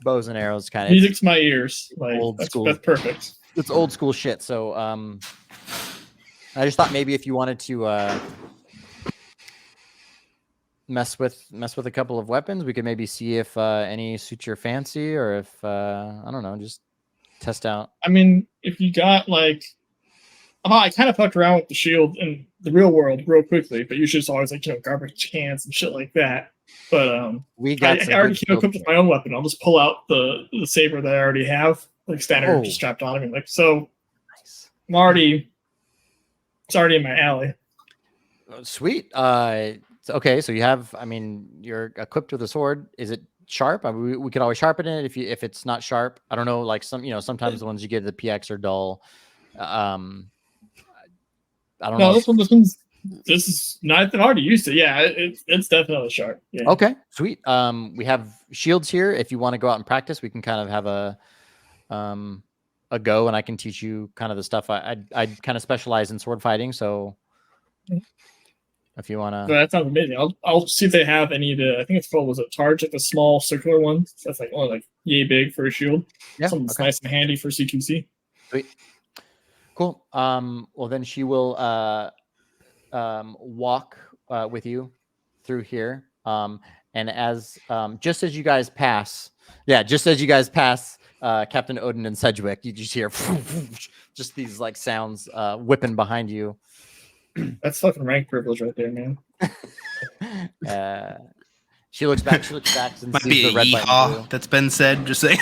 [SPEAKER 2] bows and arrows. Kind of
[SPEAKER 4] music's my ears. Like
[SPEAKER 2] old school.
[SPEAKER 4] That's perfect.
[SPEAKER 2] It's old school shit. So I just thought maybe if you wanted to mess with a couple of weapons, we could maybe see if any suit your fancy, or if I don't know, just test out.
[SPEAKER 4] I mean, if you got like, I kind of fucked around with the shield in the real world real quickly, but usually it's always like garbage cans and shit like that. But I already came equipped with my own weapon. I'll just pull out the saber that I already have, like standard, just strapped on me. Like so,
[SPEAKER 2] nice.
[SPEAKER 4] It's already in my alley.
[SPEAKER 2] Sweet. Okay, so you have. I mean, you're equipped with a sword. Is it sharp? I mean, we could always sharpen it if it's not sharp. I don't know. Like sometimes the ones you get at the PX are dull. I don't know.
[SPEAKER 4] This is not. I've already used it. Yeah, it's definitely sharp. Yeah.
[SPEAKER 2] Okay, sweet. We have shields here. If you want to go out and practice, we can kind of have a go, and I can teach you kind of the stuff. I kind of specialize in sword fighting, so if you want to,
[SPEAKER 4] that sounds amazing. I'll see if they have any of the. I think it's called a Targe, like a small circular one. That's like only like yay big for a shield. Yeah, something's nice and handy for CQC.
[SPEAKER 2] Sweet. Cool. Well, then she will walk with you through here. And as just as you guys pass, Captain Odin and Sedgwick, you just hear just these like sounds whipping behind you.
[SPEAKER 4] That's fucking rank privilege right there, man.
[SPEAKER 2] She looks back and
[SPEAKER 3] might
[SPEAKER 2] sees
[SPEAKER 3] be
[SPEAKER 2] the red button.
[SPEAKER 3] That's been said. Just saying.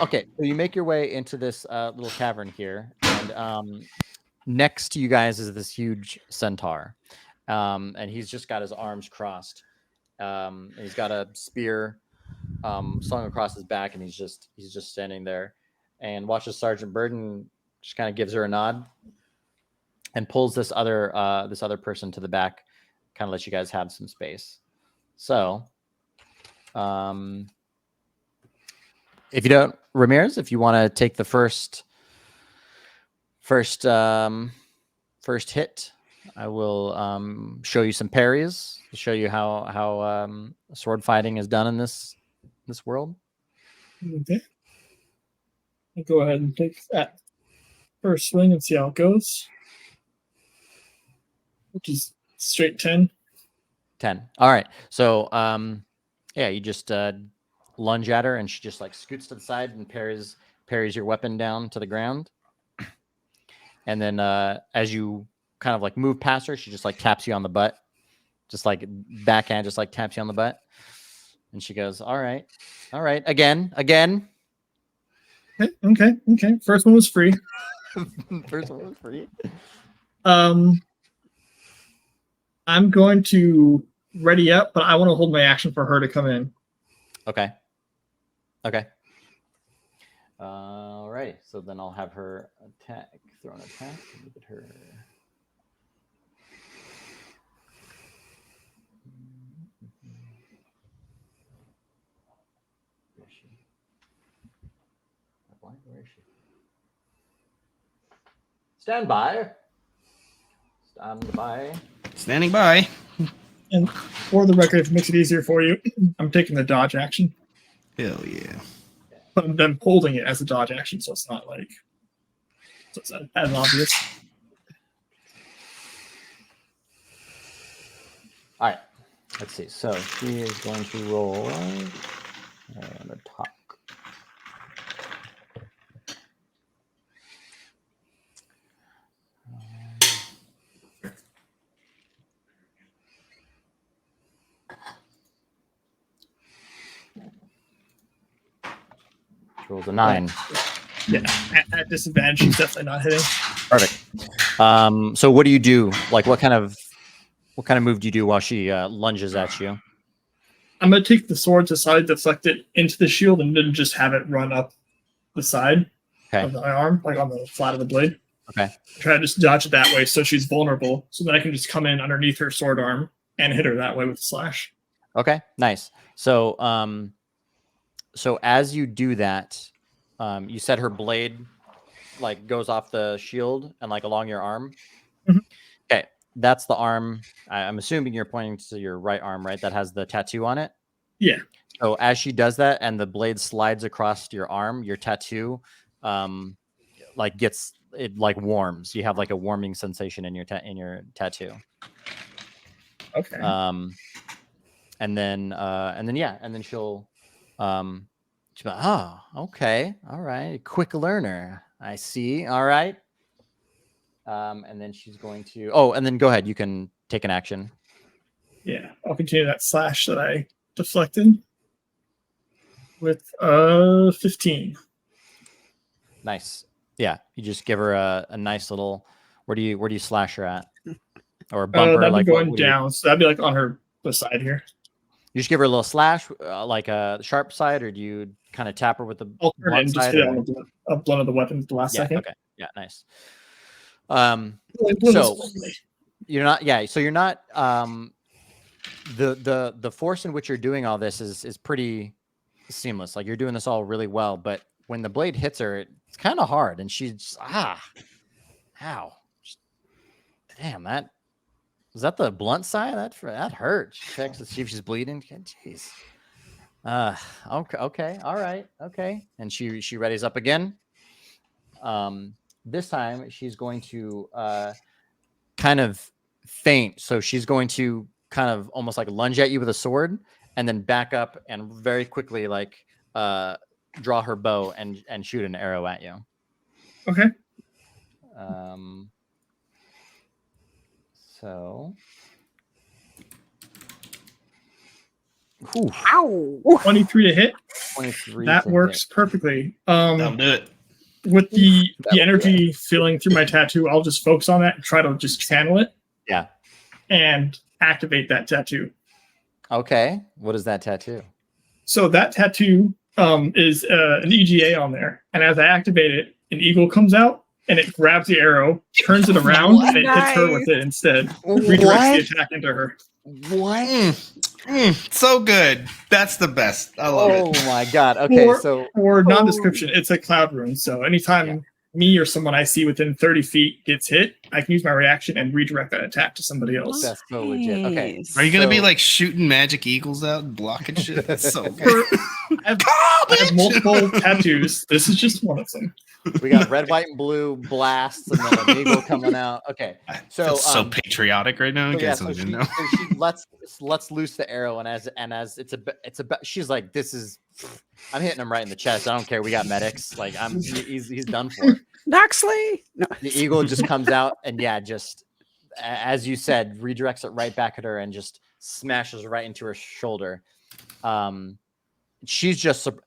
[SPEAKER 2] Okay, so you make your way into this little cavern here, and next to you guys is this huge centaur, and he's just got his arms crossed. And he's got a spear slung across his back, and he's just standing there. and watches Sergeant Burden, just kind of gives her a nod and pulls this other person to the back, kind of lets you guys have some space. So, if you don't, Ramirez, if you want to take the first hit, I will show you some parries to show you how sword fighting is done in this world.
[SPEAKER 4] Okay. I'll go ahead and take that first swing and see how it goes. Which is straight 10.
[SPEAKER 2] 10. All right. So, yeah, you just lunge at her, and she just like scoots to the side and parries your weapon down to the ground. And then as you kind of like move past her, she just like taps you on the butt, just like backhand, just like taps you on the butt. And she goes, all right, again.
[SPEAKER 4] Okay. First one was free.
[SPEAKER 2] First one was free.
[SPEAKER 4] I'm going to ready up, but I want to hold my action for her to come in.
[SPEAKER 2] Okay. All right. So then I'll have her throw an attack. Look at her. Where is she? Where is she? Stand by.
[SPEAKER 3] Standing by.
[SPEAKER 4] And for the record, if it makes it easier for you, I'm taking the dodge action.
[SPEAKER 3] Hell yeah.
[SPEAKER 4] But I'm then holding it as a dodge action, so it's not like it's as obvious.
[SPEAKER 2] All right. Let's see. So she is going to roll and attack. Rolls a 9.
[SPEAKER 4] Yeah, at disadvantage, she's definitely not hitting.
[SPEAKER 2] Perfect. So what do you do? Like, what kind of move do you do while she lunges at you?
[SPEAKER 4] I'm gonna take the sword to side, deflect it into the shield, and then just have it run up the side of my arm, like on the flat of the blade.
[SPEAKER 2] Okay.
[SPEAKER 4] Try to just dodge it that way, so she's vulnerable. So then I can just come in underneath her sword arm and hit her that way with a slash.
[SPEAKER 2] Okay. Nice. So, so as you do that, you said her blade like goes off the shield and like along your arm.
[SPEAKER 4] Mhm.
[SPEAKER 2] Okay, that's the arm. I'm assuming you're pointing to your right arm, right? That has the tattoo on it.
[SPEAKER 4] Yeah.
[SPEAKER 2] So as she does that, and the blade slides across your arm, your tattoo, like gets it like warms. You have like a warming sensation in your tattoo.
[SPEAKER 4] Okay.
[SPEAKER 2] And then she'll she's like, oh, okay, all right, quick learner, I see, all right. And then she's going to and then go ahead, you can take an action.
[SPEAKER 4] Yeah, I'll continue that slash that I deflected with 15.
[SPEAKER 2] Nice. Yeah, you just give her a nice little, where do you slash her at? Or bumper?
[SPEAKER 4] That'd
[SPEAKER 2] Like
[SPEAKER 4] be going down, so that'd be like on her the side here.
[SPEAKER 2] You just give her a little slash, like a sharp side, or do you kind of tap her with the
[SPEAKER 4] I'll turn it and just
[SPEAKER 2] side?
[SPEAKER 4] hit it on the blunt of the weapon at the last second.
[SPEAKER 2] Okay. Yeah, nice. So you're not, so you're not, the force in which you're doing all this is pretty seamless. Like you're doing this all really well, but when the blade hits her, it's kind of hard, and she's just, ow, damn, that was that the blunt side? That hurt. She checks to see if she's bleeding. Jeez. Okay, all right, okay. And she readies up again. This time she's going to kind of feint. So she's going to kind of almost like lunge at you with a sword, and then back up and very quickly like draw her bow and shoot an arrow at you.
[SPEAKER 4] Okay.
[SPEAKER 2] So.
[SPEAKER 1] Ow!
[SPEAKER 4] 23 to hit.
[SPEAKER 2] 23.
[SPEAKER 4] That works perfectly.
[SPEAKER 3] That'll do it.
[SPEAKER 4] With the energy filling through my tattoo, I'll just focus on that and try to just channel it.
[SPEAKER 2] Yeah.
[SPEAKER 4] And activate that tattoo.
[SPEAKER 2] Okay. What is that tattoo?
[SPEAKER 4] So that tattoo is an EGA on there, and as I activate it, an eagle comes out and it grabs the arrow, turns it around, and it hits her with it instead. Redirects the attack into her.
[SPEAKER 2] What?
[SPEAKER 3] So good. That's the best. I love
[SPEAKER 2] Oh
[SPEAKER 3] it.
[SPEAKER 2] my god. Okay, so
[SPEAKER 4] For non-description, it's a cloud rune. So anytime me or someone I see within 30 feet gets hit, I can use my reaction and redirect that attack to somebody else.
[SPEAKER 2] that's so legit. Okay.
[SPEAKER 1] Nice.
[SPEAKER 3] Are you gonna be
[SPEAKER 2] So-
[SPEAKER 3] like shooting magic eagles out and blocking shit? That's so good.
[SPEAKER 4] I have multiple tattoos. This is just one of them.
[SPEAKER 2] We got red, white, and blue blasts, and then an eagle coming out. Okay.
[SPEAKER 3] So
[SPEAKER 2] So
[SPEAKER 3] so patriotic right now. In
[SPEAKER 2] So, yeah,
[SPEAKER 3] case
[SPEAKER 2] so
[SPEAKER 3] I
[SPEAKER 2] she,
[SPEAKER 3] didn't know.
[SPEAKER 2] so she lets loose the arrow, and as it's a she's like, this is, I'm hitting him right in the chest. I don't care. We got medics. Like he's done for.
[SPEAKER 1] Noxley. No.
[SPEAKER 2] The eagle just comes out, and just as you said, redirects it right back at her, and just smashes right into her shoulder. She's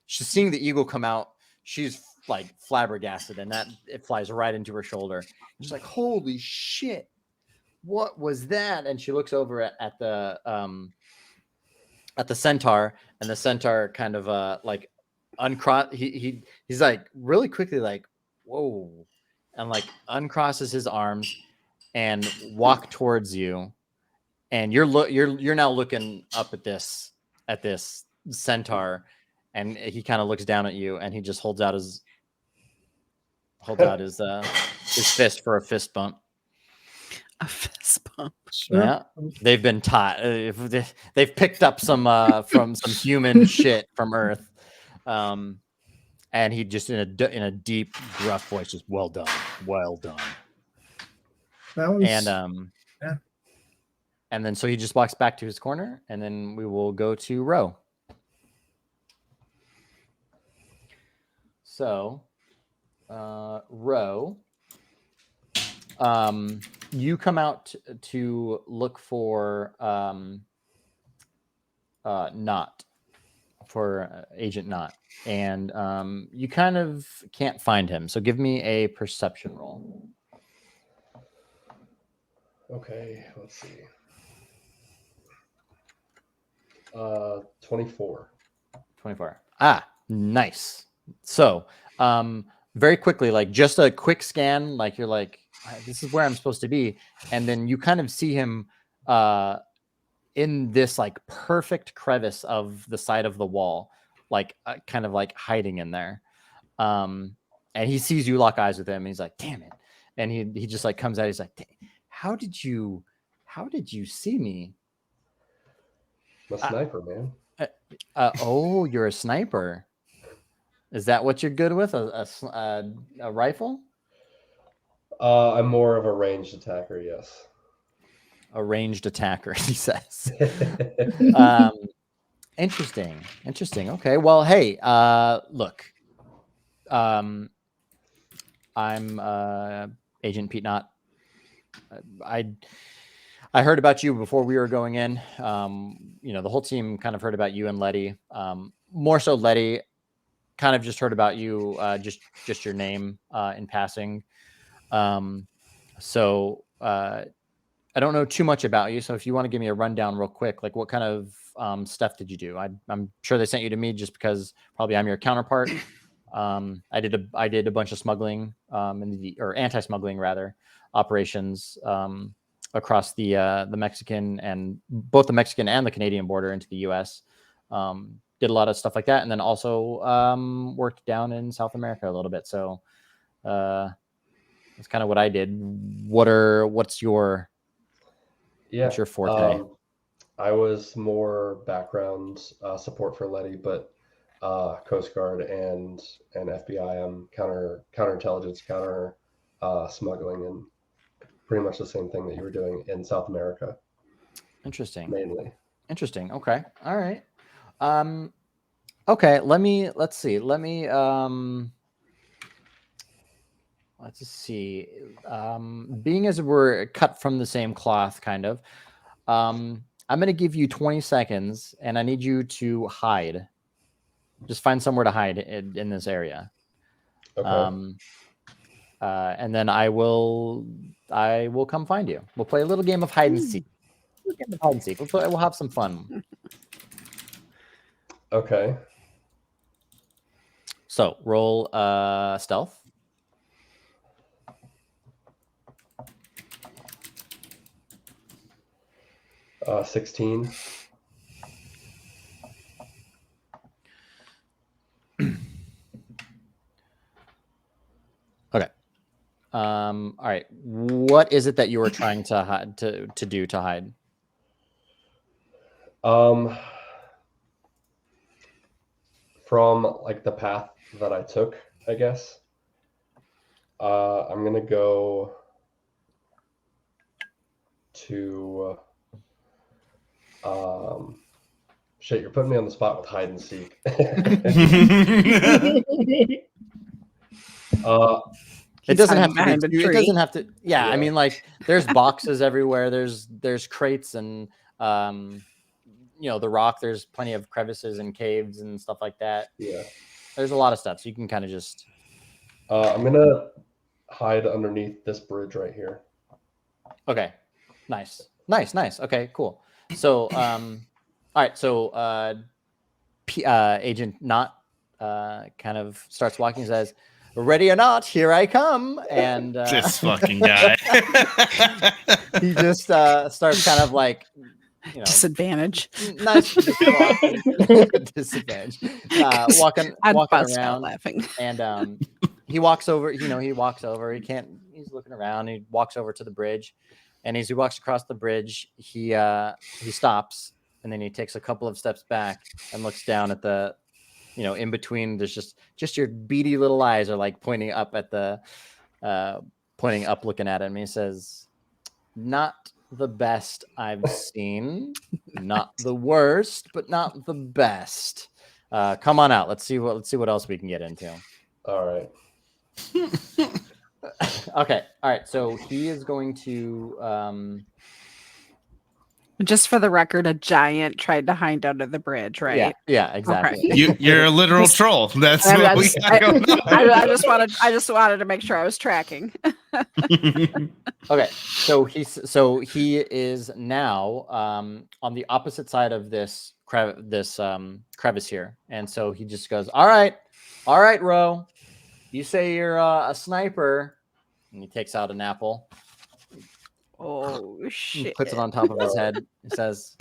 [SPEAKER 2] seeing the eagle come out. She's like flabbergasted, and that it flies right into her shoulder. She's like, holy shit, what was that? And she looks over at the centaur, and the centaur kind of like uncross. He's like really quickly like, whoa, and like uncrosses his arms and walk towards you. And you're now looking up at this centaur, and he kind of looks down at you, and he just holds out his fist for a fist bump.
[SPEAKER 1] A fist bump.
[SPEAKER 4] Sure.
[SPEAKER 2] Yeah, they've been taught. They've picked up some from some human shit from Earth, and he just in a deep, gruff voice, just well done.
[SPEAKER 4] That was,
[SPEAKER 2] And
[SPEAKER 4] yeah.
[SPEAKER 2] and then so he just walks back to his corner, and then we will go to Ro. So, Ro, you come out to look for Not, for Agent Not, and you kind of can't find him. So give me a perception roll.
[SPEAKER 5] Okay, let's see. 24.
[SPEAKER 2] 24. Ah, nice. So, very quickly, like just a quick scan, like you're like, this is where I'm supposed to be. And then you kind of see him in this like perfect crevice of the side of the wall, like kind of like hiding in there. And he sees you lock eyes with him, and he's like, damn it. And he just like comes out, he's like, how did you see me?
[SPEAKER 5] I'm a sniper, man.
[SPEAKER 2] Oh, you're a sniper. Is that what you're good with? A rifle?
[SPEAKER 5] I'm more of a ranged attacker, yes.
[SPEAKER 2] A ranged attacker, he says. Interesting. Okay. Well, hey, look. I'm Agent Pete Knott. I heard about you before we were going in. The whole team kind of heard about you and Letty. More so Letty kind of just heard about you, just your name in passing. So I don't know too much about you. So if you want to give me a rundown real quick, like what kind of stuff did you do? I'm sure they sent you to me just because probably I'm your counterpart. I did a bunch of smuggling or anti-smuggling rather operations across the Mexican and both the Mexican and the Canadian border into the U.S. Did a lot of stuff like that, and then also worked down in South America a little bit. So that's kind of what I did. What's your forte?
[SPEAKER 5] I was more background support for Letty, but Coast Guard and FBI. I'm counterintelligence, counter smuggling, and pretty much the same thing that you were doing in South America.
[SPEAKER 2] Interesting.
[SPEAKER 5] Mainly.
[SPEAKER 2] Interesting. Okay. All right. Okay. Let's see. Let's see. Being as we're cut from the same cloth, kind of, I'm going to give you 20 seconds, and I need you to hide. Just find somewhere to hide in this area.
[SPEAKER 5] Okay.
[SPEAKER 2] And then I will come find you. We'll play a little game of hide and seek. We'll have some fun.
[SPEAKER 5] Okay.
[SPEAKER 2] So roll stealth.
[SPEAKER 5] 16.
[SPEAKER 2] Okay. All right. What is it that you were trying to hide to do to hide?
[SPEAKER 5] From like the path that I took, I guess. I'm gonna go to shit, you're putting me on the spot with hide and seek.
[SPEAKER 2] It doesn't
[SPEAKER 1] hiding
[SPEAKER 2] have to
[SPEAKER 1] behind
[SPEAKER 2] be
[SPEAKER 1] a
[SPEAKER 2] too, it
[SPEAKER 1] tree.
[SPEAKER 2] doesn't have to. Yeah, I
[SPEAKER 5] Yeah.
[SPEAKER 2] mean, like there's boxes everywhere. There's crates and the rock. There's plenty of crevices and caves and stuff like that.
[SPEAKER 5] Yeah.
[SPEAKER 2] There's a lot of stuff, so you can kind of just.
[SPEAKER 5] I'm gonna hide underneath this bridge right here.
[SPEAKER 2] Okay, nice. Okay, cool. So all right, so Agent Not kind of starts walking, says, "Ready or not, here I come," and
[SPEAKER 3] This fucking guy.
[SPEAKER 2] he just starts kind of like,
[SPEAKER 1] Disadvantage.
[SPEAKER 2] nice disadvantage, walking
[SPEAKER 1] I'd bust out
[SPEAKER 2] around,
[SPEAKER 1] laughing.
[SPEAKER 2] and he walks over. He can't. He's looking around. He walks over to the bridge, and as he walks across the bridge, he stops, and then he takes a couple of steps back and looks down at the. In between, there's just your beady little eyes are like pointing up at the, pointing up, looking at him. He says, "Not the best I've seen, not the worst, but not the best. Come on out. Let's see what else we can get into."
[SPEAKER 5] All right.
[SPEAKER 2] Okay. All right. So he is going to.
[SPEAKER 1] Just for the record, a giant tried to hide under the bridge, right?
[SPEAKER 2] Yeah, exactly.
[SPEAKER 1] Okay.
[SPEAKER 3] You're a literal troll. That's
[SPEAKER 1] I,
[SPEAKER 3] what we got going on.
[SPEAKER 1] I just wanted to make sure I was tracking.
[SPEAKER 2] Okay, so he is now on the opposite side of this crevice here, and so he just goes, all right, Ro, you say you're a sniper," and he takes out an apple,
[SPEAKER 1] Oh
[SPEAKER 2] and
[SPEAKER 1] shit!
[SPEAKER 2] puts it on top of his head. He says,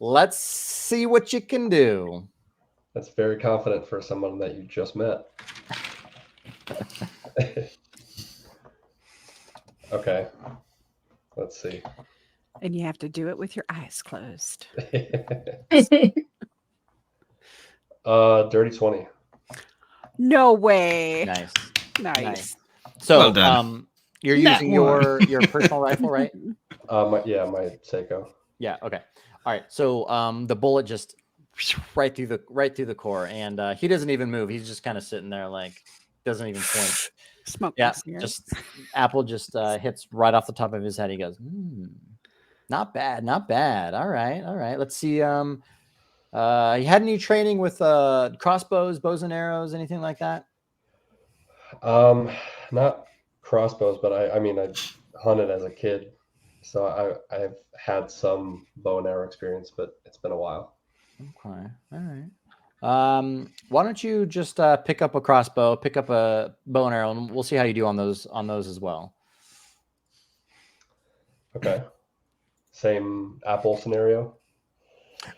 [SPEAKER 2] "Let's see what you can do."
[SPEAKER 5] That's very confident for someone that you just met. Okay. Let's see.
[SPEAKER 1] And you have to do it with your eyes closed.
[SPEAKER 5] Dirty 20.
[SPEAKER 1] No way!
[SPEAKER 2] Nice.
[SPEAKER 1] Nice.
[SPEAKER 2] So,
[SPEAKER 3] Well done.
[SPEAKER 2] you're
[SPEAKER 3] That
[SPEAKER 2] using your personal rifle, right?
[SPEAKER 5] My Seiko.
[SPEAKER 2] Yeah. Okay. All right. So the bullet just right through the core, and he doesn't even move. He's just kind of sitting there, like doesn't even point.
[SPEAKER 1] Smoke.
[SPEAKER 2] Yeah. Just apple just hits right off the top of his head. He goes, "Not bad, not bad. All right. Let's see. You had any training with crossbows, bows and arrows, anything like that?"
[SPEAKER 5] Not crossbows, but I hunted as a kid, so I've had some bow and arrow experience, but it's been a while.
[SPEAKER 2] Okay. All right. Why don't you just pick up a crossbow, pick up a bow and arrow, and we'll see how you do on those as well.
[SPEAKER 5] Okay. Same apple scenario.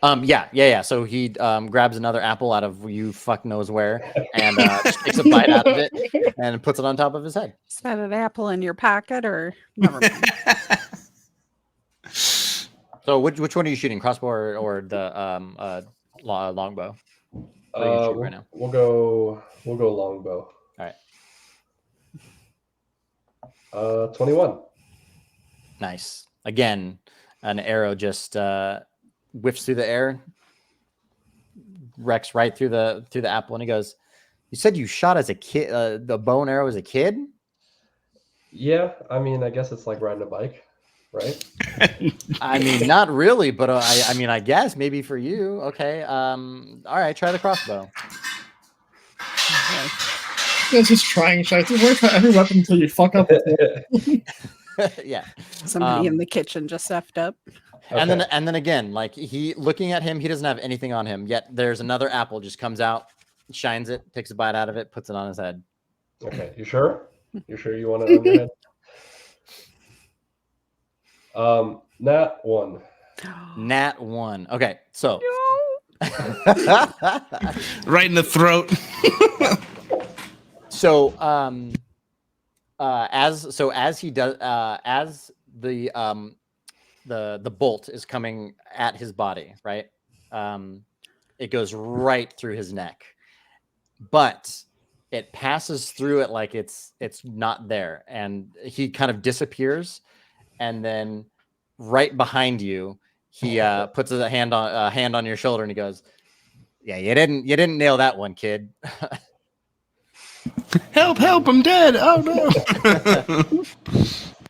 [SPEAKER 2] Yeah. So he grabs another apple out of you fuck knows where, and just takes a bite out of it and puts it on top of his head.
[SPEAKER 1] Is that an apple in your pocket or never mind?
[SPEAKER 2] So which one are you shooting, crossbow or the longbow? What are you shooting right now?
[SPEAKER 5] We'll go longbow.
[SPEAKER 2] All
[SPEAKER 5] right. 21.
[SPEAKER 2] Nice. Again, an arrow just whiffs through the air, wrecks right through the apple, and he goes, "You said you shot as a kid, the bow and arrow as a kid?"
[SPEAKER 5] Yeah, I guess it's like riding a bike, right?
[SPEAKER 2] I mean, not really, but I guess maybe for you. Okay. All right. Try the crossbow.
[SPEAKER 4] It's just trying shots. You work on every weapon until you fuck up.
[SPEAKER 2] Yeah.
[SPEAKER 1] Somebody in the kitchen just effed up.
[SPEAKER 2] And then again, like he looking at him, he doesn't have anything on him yet. There's another apple just comes out, shines it, takes a bite out of it, puts it on his head.
[SPEAKER 5] Okay, you sure? You sure you want it on your head? Nat 1.
[SPEAKER 2] Nat 1. Okay, so
[SPEAKER 3] Right in the throat.
[SPEAKER 2] so as he does as the bolt is coming at his body, right? It goes right through his neck, but it passes through it like it's not there, and he kind of disappears, and then right behind you, he puts a hand on your shoulder, and he goes, "Yeah, you didn't nail that one, kid."
[SPEAKER 3] Help, help, I'm dead. Oh no.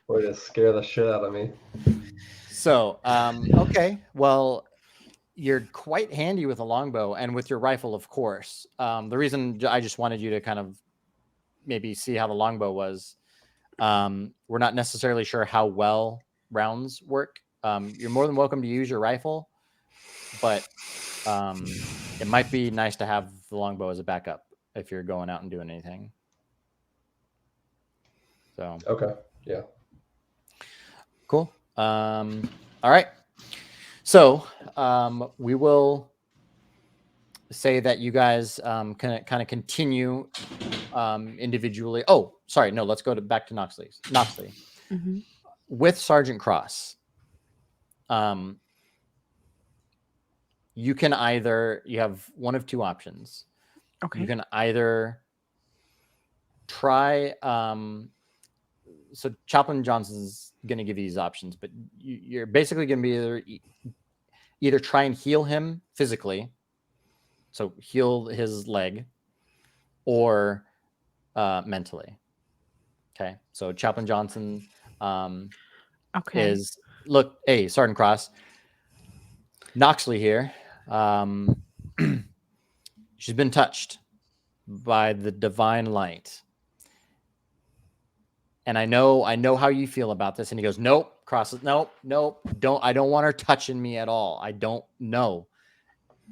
[SPEAKER 5] Way to scare the shit out of me.
[SPEAKER 2] So, okay, well, you're quite handy with a longbow and with your rifle, of course. The reason I just wanted you to kind of maybe see how the longbow was, we're not necessarily sure how well rounds work. You're more than welcome to use your rifle, but it might be nice to have the longbow as a backup if you're going out and doing anything. So,
[SPEAKER 5] Okay, yeah.
[SPEAKER 2] cool. All right. So we will say that you guys can kind of continue individually. Oh, sorry. No, let's go back to Noxley.
[SPEAKER 1] Mm-hmm.
[SPEAKER 2] With Sergeant Cross, you can you have one of two options.
[SPEAKER 1] Okay.
[SPEAKER 2] You can either try, so Chaplain Johnson's going to give you these options, but you're basically going to be either try and heal him physically, so heal his leg, or mentally. Okay, so Chaplain Johnson
[SPEAKER 1] Okay.
[SPEAKER 2] is, look, hey, Sergeant Cross, Noxley here. She's been touched by the divine light, and I know how you feel about this. And he goes, nope. Cross, nope, I don't want her touching me at all. I don't know.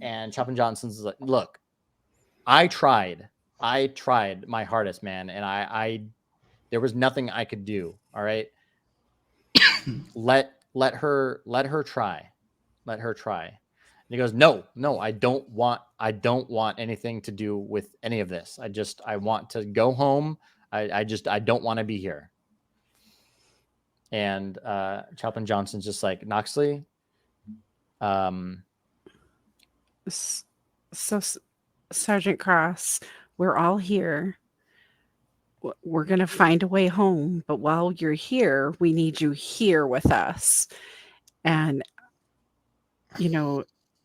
[SPEAKER 2] And Chaplain Johnson's like, look, I tried my hardest, man, and I there was nothing I could do. All right, let her try. Let her try. And he goes, no, I don't want anything to do with any of this. I want to go home. I don't want to be here. And Chaplain Johnson's just like, Noxley,
[SPEAKER 1] So, Sergeant Cross, we're all here. We're going to find a way home, but while you're here, we need you here with us. And,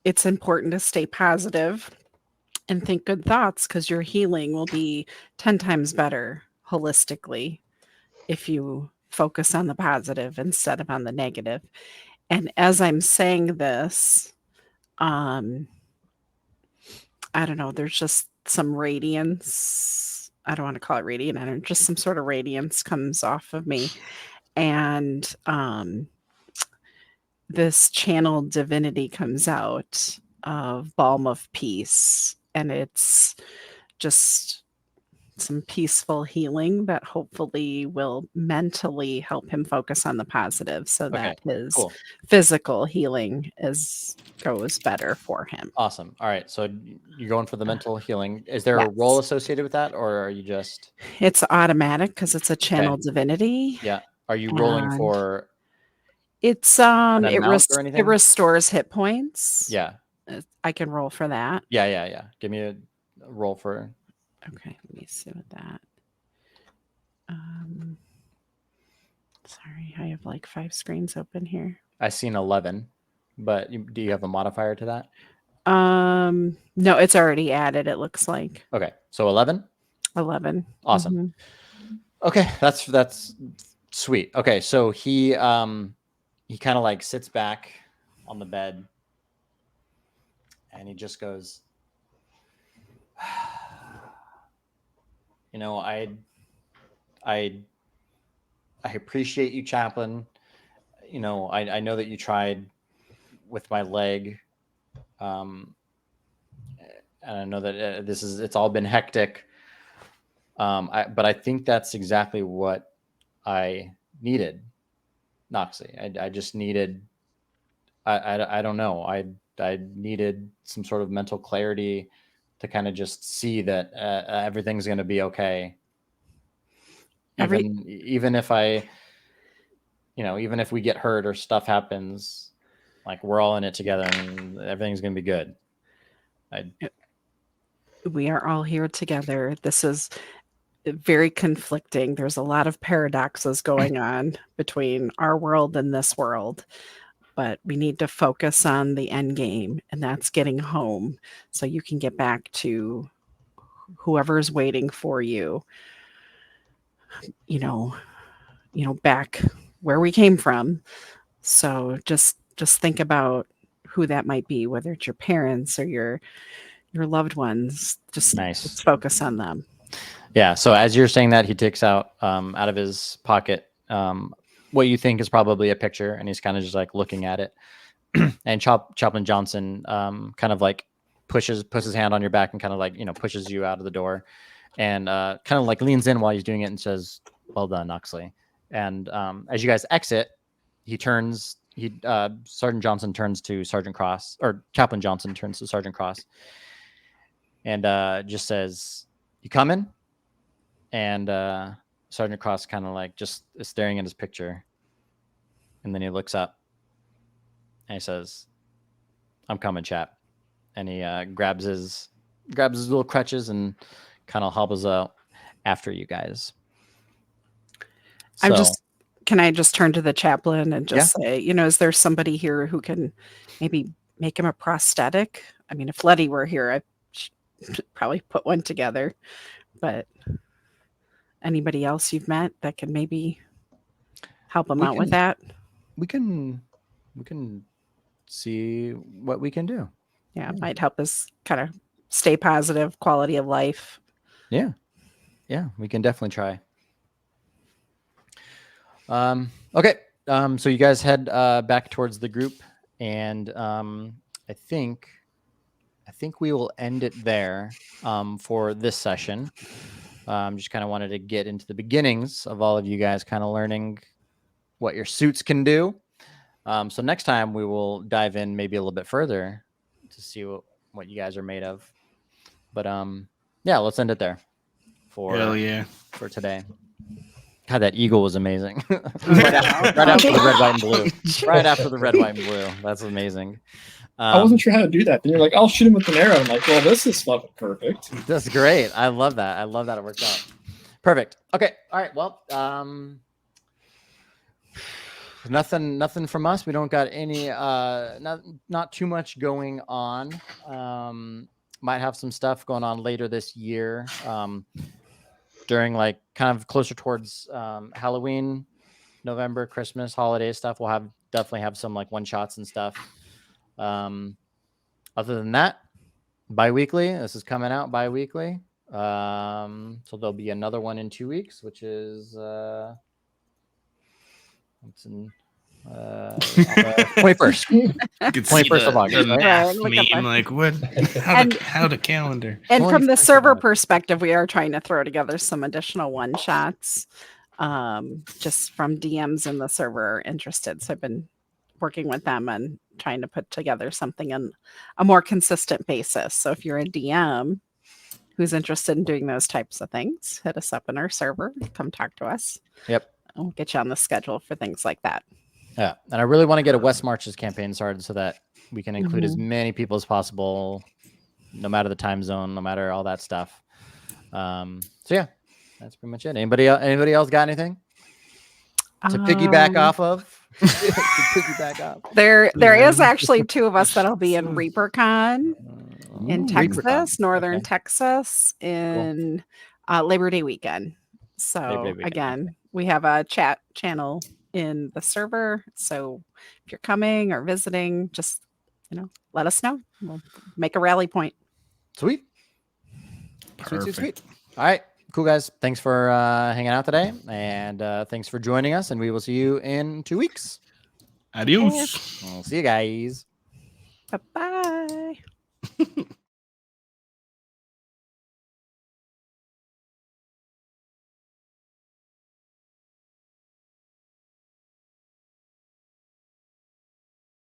[SPEAKER 1] it's important to stay positive and think good thoughts, because your healing will be 10 times better holistically if you focus on the positive instead of on the negative. And as I'm saying this, I don't know, there's just some radiance. I don't want to call it radiant. I don't, just some sort of radiance comes off of me. And this channeled divinity comes out of Balm of Peace. And it's just some peaceful healing that hopefully will mentally help him focus on the positive, so that his
[SPEAKER 2] cool.
[SPEAKER 1] physical healing goes better for him.
[SPEAKER 2] Awesome. All right. So you're going for the mental healing. Is there a role associated with that, or are you just?
[SPEAKER 1] It's automatic because it's a channel divinity.
[SPEAKER 2] Yeah. Are you rolling for?
[SPEAKER 1] It's it restores hit points.
[SPEAKER 2] Yeah.
[SPEAKER 1] I can roll for that.
[SPEAKER 2] Yeah. Give me a roll for.
[SPEAKER 1] Okay, let me see with that. Sorry, I have like 5 screens open here.
[SPEAKER 2] I seen 11, but do you have a modifier to that?
[SPEAKER 1] No, it's already added, it looks like.
[SPEAKER 2] Okay, so 11.
[SPEAKER 1] 11.
[SPEAKER 2] Awesome. Mm-hmm. Okay, that's sweet. Okay, so he kind of like sits back on the bed, and he just goes, I appreciate you, Chaplain. I know that you tried with my leg. and I know that it's all been hectic. But I think that's exactly what I needed, Noxie. I just needed, I don't know. I needed some sort of mental clarity to kind of just see that everything's going to be okay. Even if even if we get hurt or stuff happens, like we're all in it together and everything's going to be good.
[SPEAKER 1] We are all here together. This is very conflicting. There's a lot of paradoxes going on between our world and this world, but we need to focus on the end game, and that's getting home so you can get back to whoever's waiting for you. Back where we came from. So just think about who that might be, whether it's your parents or your loved ones. Just
[SPEAKER 2] Nice.
[SPEAKER 1] focus on them.
[SPEAKER 2] Yeah. So as you're saying that, he takes out of his pocket what you think is probably a picture, and he's kind of just like looking at it. And Chaplain Johnson kind of like puts his hand on your back and kind of like pushes you out of the door, and kind of like leans in while he's doing it and says, "Well done, Oxley." And as you guys exit, Sergeant Johnson turns to Sergeant Cross, or Chaplain Johnson turns to Sergeant Cross, and just says, "You coming?" And Sergeant Cross kind of like just is staring at his picture, and then he looks up and he says, "I'm coming, chap." And he grabs his little crutches and kind of hobbles out after you guys.
[SPEAKER 1] Can I just turn to the chaplain and just say, is there somebody here who can maybe make him a prosthetic? I mean, if Letty were here, I should probably put one together, but anybody else you've met that can maybe help him out with that?
[SPEAKER 2] We can see what we can do.
[SPEAKER 1] Yeah, it might help us kind of stay positive, quality of life.
[SPEAKER 2] Yeah, we can definitely try. Okay. So you guys head back towards the group, and I think we will end it there for this session. Just kind of wanted to get into the beginnings of all of you guys kind of learning what your suits can do. So next time we will dive in maybe a little bit further to see what you guys are made of. But let's end it there for today. God, that eagle was amazing. right after the red, white, and blue. Right after the red, white, and blue. That's amazing.
[SPEAKER 4] I wasn't sure how to do that. Then you're like, I'll shoot him with an arrow. I'm like, well, this is fucking perfect.
[SPEAKER 2] That's great. I love that. It worked out. Perfect. Okay. All right. Well, nothing from us. We don't got any, not too much going on. Might have some stuff going on later this year. During like kind of closer towards Halloween, November, Christmas, holiday stuff, we'll definitely have some like one shots and stuff. Other than that, bi-weekly. This is coming out bi-weekly. So there'll be another one in 2 weeks, which is 21st. 21st of August.
[SPEAKER 3] Meme, like what? How the calendar?
[SPEAKER 1] And from the server perspective, we are trying to throw together some additional one shots, just from DMs in the server interested. So I've been working with them and trying to put together something on a more consistent basis. So if you're a DM who's interested in doing those types of things, hit us up in our server. Come talk to us.
[SPEAKER 2] Yep.
[SPEAKER 1] We'll get you on the schedule for things like that.
[SPEAKER 2] Yeah. And I really want to get a West Marches campaign started so that we can include as many people as possible, no matter the time zone, no matter all that stuff. So yeah, that's pretty much it. Anybody else got anything to piggyback off of?
[SPEAKER 1] There is actually two of us that'll be in ReaperCon in Texas, northern Texas, in Labor Day weekend. So again, we have a chat channel in the server. So if you're coming or visiting, just let us know. We'll make a rally point.
[SPEAKER 2] Sweet. Sweet. All right. Cool, guys. Thanks for hanging out today, and thanks for joining us, and we will see you in 2 weeks.
[SPEAKER 3] Adios.
[SPEAKER 2] We'll see you guys.
[SPEAKER 1] Bye-bye.